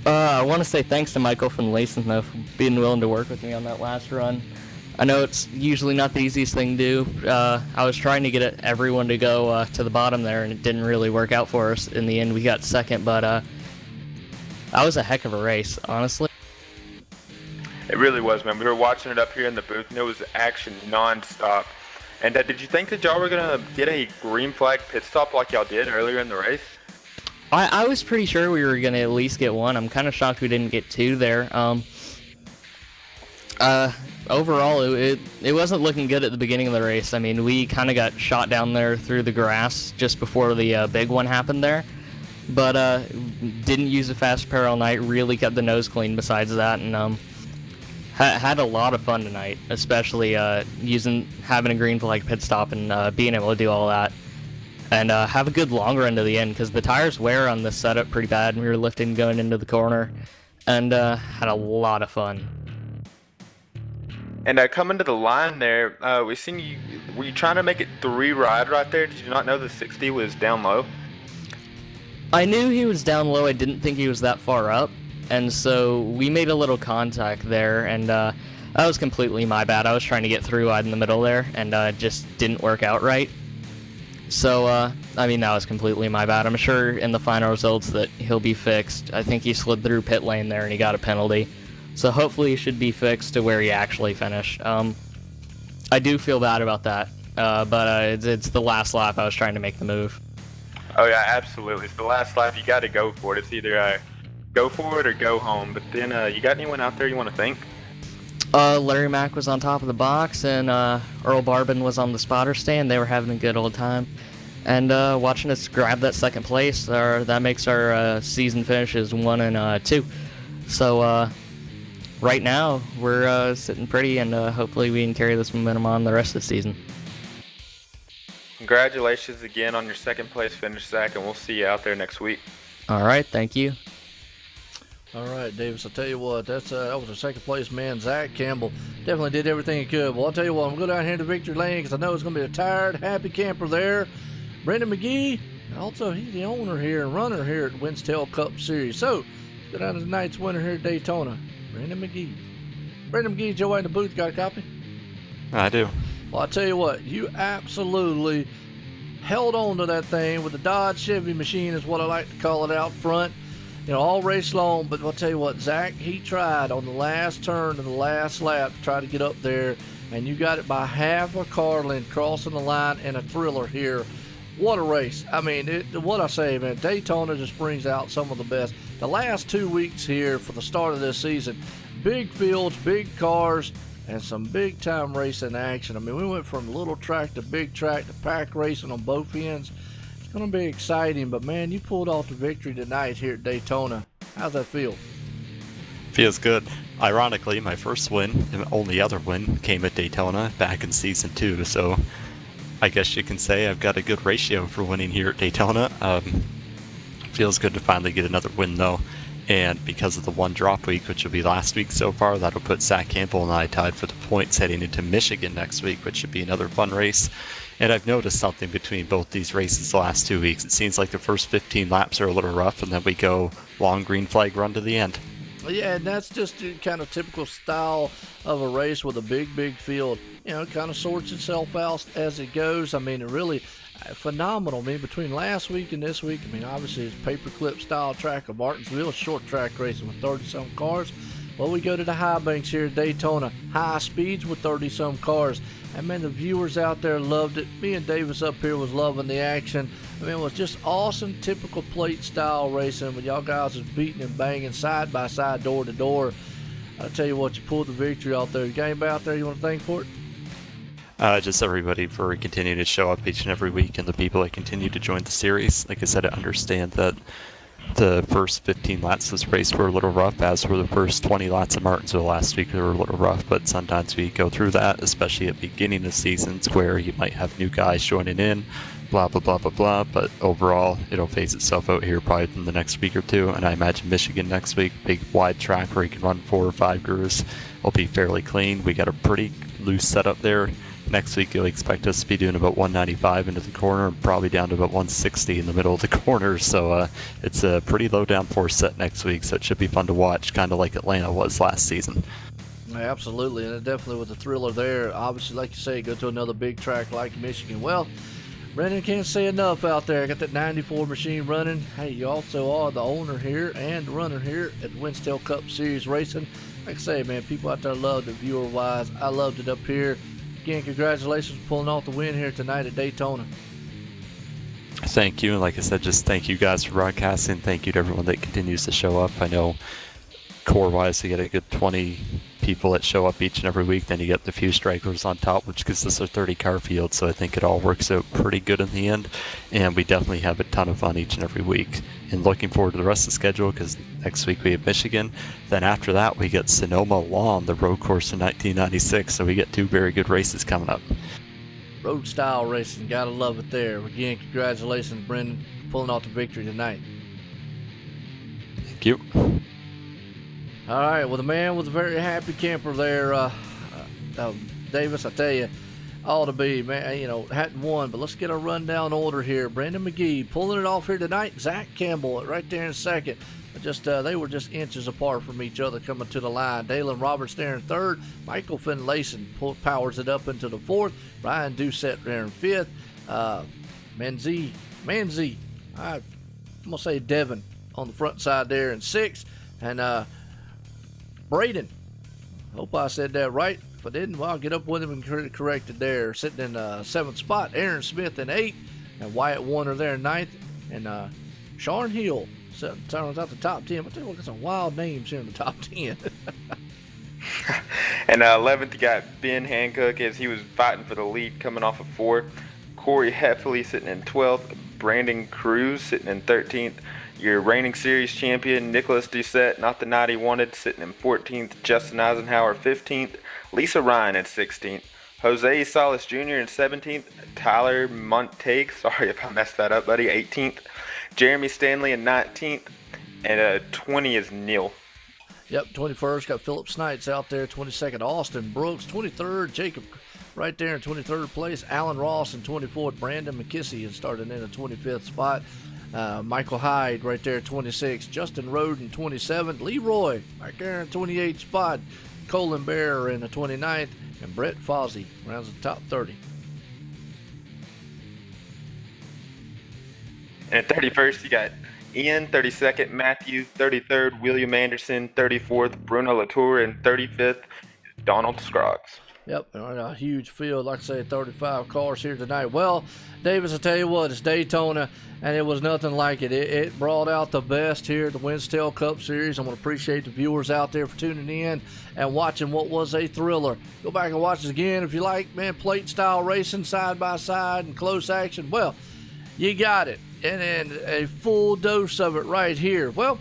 I want to say thanks to Michael from Lacing, though, for being willing to work with me on that last run. I know it's usually not the easiest thing to do. I was trying to get everyone to go to the bottom there, and it didn't really work out for us. In the end, we got second, but that was a heck of a race, honestly. It really was, man. We were watching it up here in the booth, and it was action nonstop. And did you think that y'all were going to get a green flag pit stop like y'all did earlier in the race? I was pretty sure we were going to at least get one. I'm kind of shocked we didn't get two there. Overall, it wasn't looking good at the beginning of the race. I mean, we kind of got shot down there through the grass just before the big one happened there. But didn't use a fast pair all night, really kept the nose clean besides that, and had a lot of fun tonight, especially having a green flag pit stop and being able to do all that. And have a good long run to the end, because the tires wear on this setup pretty bad, and we were lifting going into the corner, and had a lot of fun. And coming to the line there, we seen you. Were you trying to make it 3 ride right there? Did you not know the 60 was down low? I knew he was down low. I didn't think he was that far up, and so we made a little contact there, and that was completely my bad. I was trying to get 3 wide in the middle there, and just didn't work out right. So, I mean, that was completely my bad. I'm sure in the final results that he'll be fixed. I think he slid through pit lane there and he got a penalty. So hopefully he should be fixed to where he actually finished. I do feel bad about that, but it's the last lap. I was trying to make the move. Oh, yeah, absolutely. It's the last lap. You got to go for it. It's either go for it or go home. But then you got anyone out there you want to thank? Larry Mack was on top of the box, and Earl Barbin was on the spotter stand. They were having a good old time. And watching us grab that second place, that makes our season finishes 1 and 2. So right now, we're sitting pretty, and hopefully we can carry this momentum on the rest of the season. Congratulations again on your second place finish, Zach, and we'll see you out there next week. All right, thank you. All right, Davis, I'll tell you what, that was our second place man, Zach Campbell. Definitely did everything he could. Well, I'll tell you what, I'm going to go down here to victory lane because I know it's going to be a tired, happy camper there. Brendan McGee, also he's the owner here and runner here at Winstel Cup Series. So, let's go down to tonight's winner here at Daytona, Brendan McGee. Brendan McGee, Joe in the booth, got a copy? I do. Well, I'll tell you what, you absolutely held on to that thing with the Dodge Chevy machine is what I like to call it out front. All race long, but I'll tell you what, Zach, he tried on the last turn of the last lap to try to get up there, and you got it by half a car length crossing the line in a thriller here. What a race. I mean, what I say, man, Daytona just brings out some of the best. The last 2 weeks here for the start of this season, big fields, big cars, and some big-time racing action. I mean, we went from little track to big track to pack racing on both ends. It's going to be exciting, but, man, you pulled off the victory tonight here at Daytona. How's that feel? Feels good. Ironically, my first win and only other win came at Daytona back in Season 2, so I guess you can say I've got a good ratio for winning here at Daytona. Feels good to finally get another win, though. And because of the one drop week, which will be last week so far, that'll put Zach Campbell and I tied for the points heading into Michigan next week, which should be another fun race. And I've noticed something between both these races the last 2 weeks. It seems like the first 15 laps are a little rough, and then we go long green flag run to the end. Yeah, and that's just the kind of typical style of a race with a big field. You know, it kind of sorts itself out as it goes. I mean, it really phenomenal. I mean, between last week and this week, I mean, obviously it's paperclip style track of Martinsville, short track racing with 30-some cars. Well, we go to the high banks here at Daytona, high speeds with 30-some cars. And man, the viewers out there loved it. Me and Davis up here was loving the action. I mean, it was just awesome, typical plate style racing with y'all guys was beating and banging side by side, door to door. I tell you what, you pulled the victory out there. You got anybody out there you want to thank for it? Just everybody for continuing to show up each and every week, and the people that continue to join the series. Like I said, I understand that the first 15 laps of this race were a little rough, as were the first 20 laps of Martinsville last week. They were a little rough, but sometimes we go through that, especially at the beginning of seasons where you might have new guys joining in, blah, blah, blah, blah, blah. But overall, it'll phase itself out here probably in the next week or two. And I imagine Michigan next week, big wide track where you can run 4 or 5 grooves, will be fairly clean. We got a pretty loose setup there. Next week, you'll expect us to be doing about 195 into the corner and probably down to about 160 in the middle of the corner. So it's a pretty low downforce set next week, so it should be fun to watch, kind of like Atlanta was last season. Yeah, absolutely, and it definitely was a thriller there. Obviously, like you say, go to another big track like Michigan. Well, Brendan can't say enough out there. I got that 94 machine running. Hey, you also are the owner here and runner here at Winstel Cup Series Racing. Like I say, man, people out there loved it viewer-wise. I loved it up here. Again, congratulations for pulling off the win here tonight at Daytona. Thank you, and like I said, just thank you guys for broadcasting. Thank you to everyone that continues to show up. I know core-wise, you get a good 20 people that show up each and every week. Then you get the few stragglers on top, which gives us a 30-car field. So I think it all works out pretty good in the end. And we definitely have a ton of fun each and every week. And looking forward to the rest of the schedule, because next week we have Michigan. Then after that, we get Sonoma Lawn, the road course in 1996. So we get 2 very good races coming up. Road style racing, gotta love it there. Again, congratulations, Brendan, for pulling off the victory tonight. Thank you. All right, well, the man was a very happy camper there, Davis. I tell you, ought to be, man. You know, hadn't won, but let's get a rundown order here. Brandon McGee pulling it off here tonight. Zach Campbell right there in second. Just they were just inches apart from each other coming to the line. Dalen Roberts there in third. Michael Finlayson powers it up into the fourth. Ryan Doucette there in fifth. Manzi, I'm gonna say Devin on the front side there in sixth, and Braden, hope I said that right. If I didn't, well, I'll get up with him and correct it there. Sitting in seventh spot, Aaron Smith in eighth, and Wyatt Warner there in ninth, and Sean Hill turns out the top 10. But tell you what, got some wild names here in the top 10. And 11th, you got Ben Hancock as he was fighting for the lead coming off of 4th. Corey Heffley sitting in 12th. Brandon Cruz sitting in 13th. Your reigning series champion, Nicholas Doucette, not the night he wanted, sitting in 14th. Justin Eisenhower, 15th. Lisa Ryan at 16th. Jose Salas Jr. in 17th. Tyler Montague, sorry if I messed that up, buddy, 18th. Jeremy Stanley in 19th. And 20 is Neil. Yep, 21st, got Philip Snites out there. 22nd, Austin Brooks. 23rd, Jacob right there in 23rd place. Alan Ross in 24th. Brandon McKissy is starting in the 25th spot. Michael Hyde right there, 26th. Justin Roden, 27th. Leroy right there in 28th spot. Colin Bear in the 29th. And Brett Fozzie rounds the top 30. And at 31st, you got Ian, 32nd. Matthew, 33rd. William Anderson, 34th. Bruno Latour, and 35th. Donald Scroggs. Yep, a huge field, like I say, 35 cars here tonight. Well, Davis, I tell you what, it's Daytona, and it was nothing like it. It brought out the best here at the Winstel Cup Series. I want to appreciate the viewers out there for tuning in and watching what was a thriller. Go back and watch it again if you like, man, plate-style racing, side-by-side, and close action. Well, you got it, and a full dose of it right here. Well,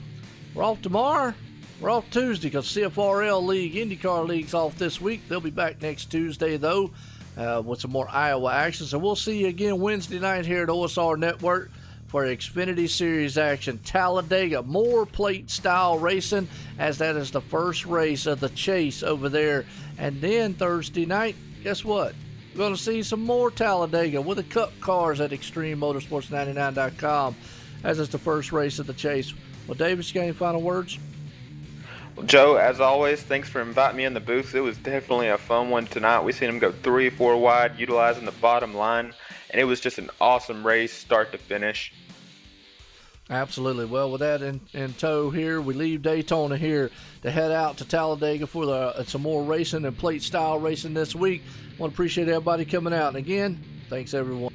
we're off tomorrow. We're off Tuesday because CFRL League, IndyCar League's off this week. They'll be back next Tuesday, though, with some more Iowa action. So we'll see you again Wednesday night here at OSR Network for Xfinity Series action. Talladega, more plate-style racing, as that is the first race of the chase over there. And then Thursday night, guess what? we're going to see some more Talladega with the Cup cars at ExtremeMotorsports99.com as it's the first race of the chase. Well, David, you got any final words? Well, Joe, as always, thanks for inviting me in the booth. It was definitely a fun one tonight. We seen him go 3-4 wide, utilizing the bottom line, and it was just an awesome race, start to finish. Absolutely. Well, with that in tow here, we leave Daytona here to head out to Talladega for some more racing and plate style racing this week. I want to appreciate everybody coming out. And again, thanks everyone.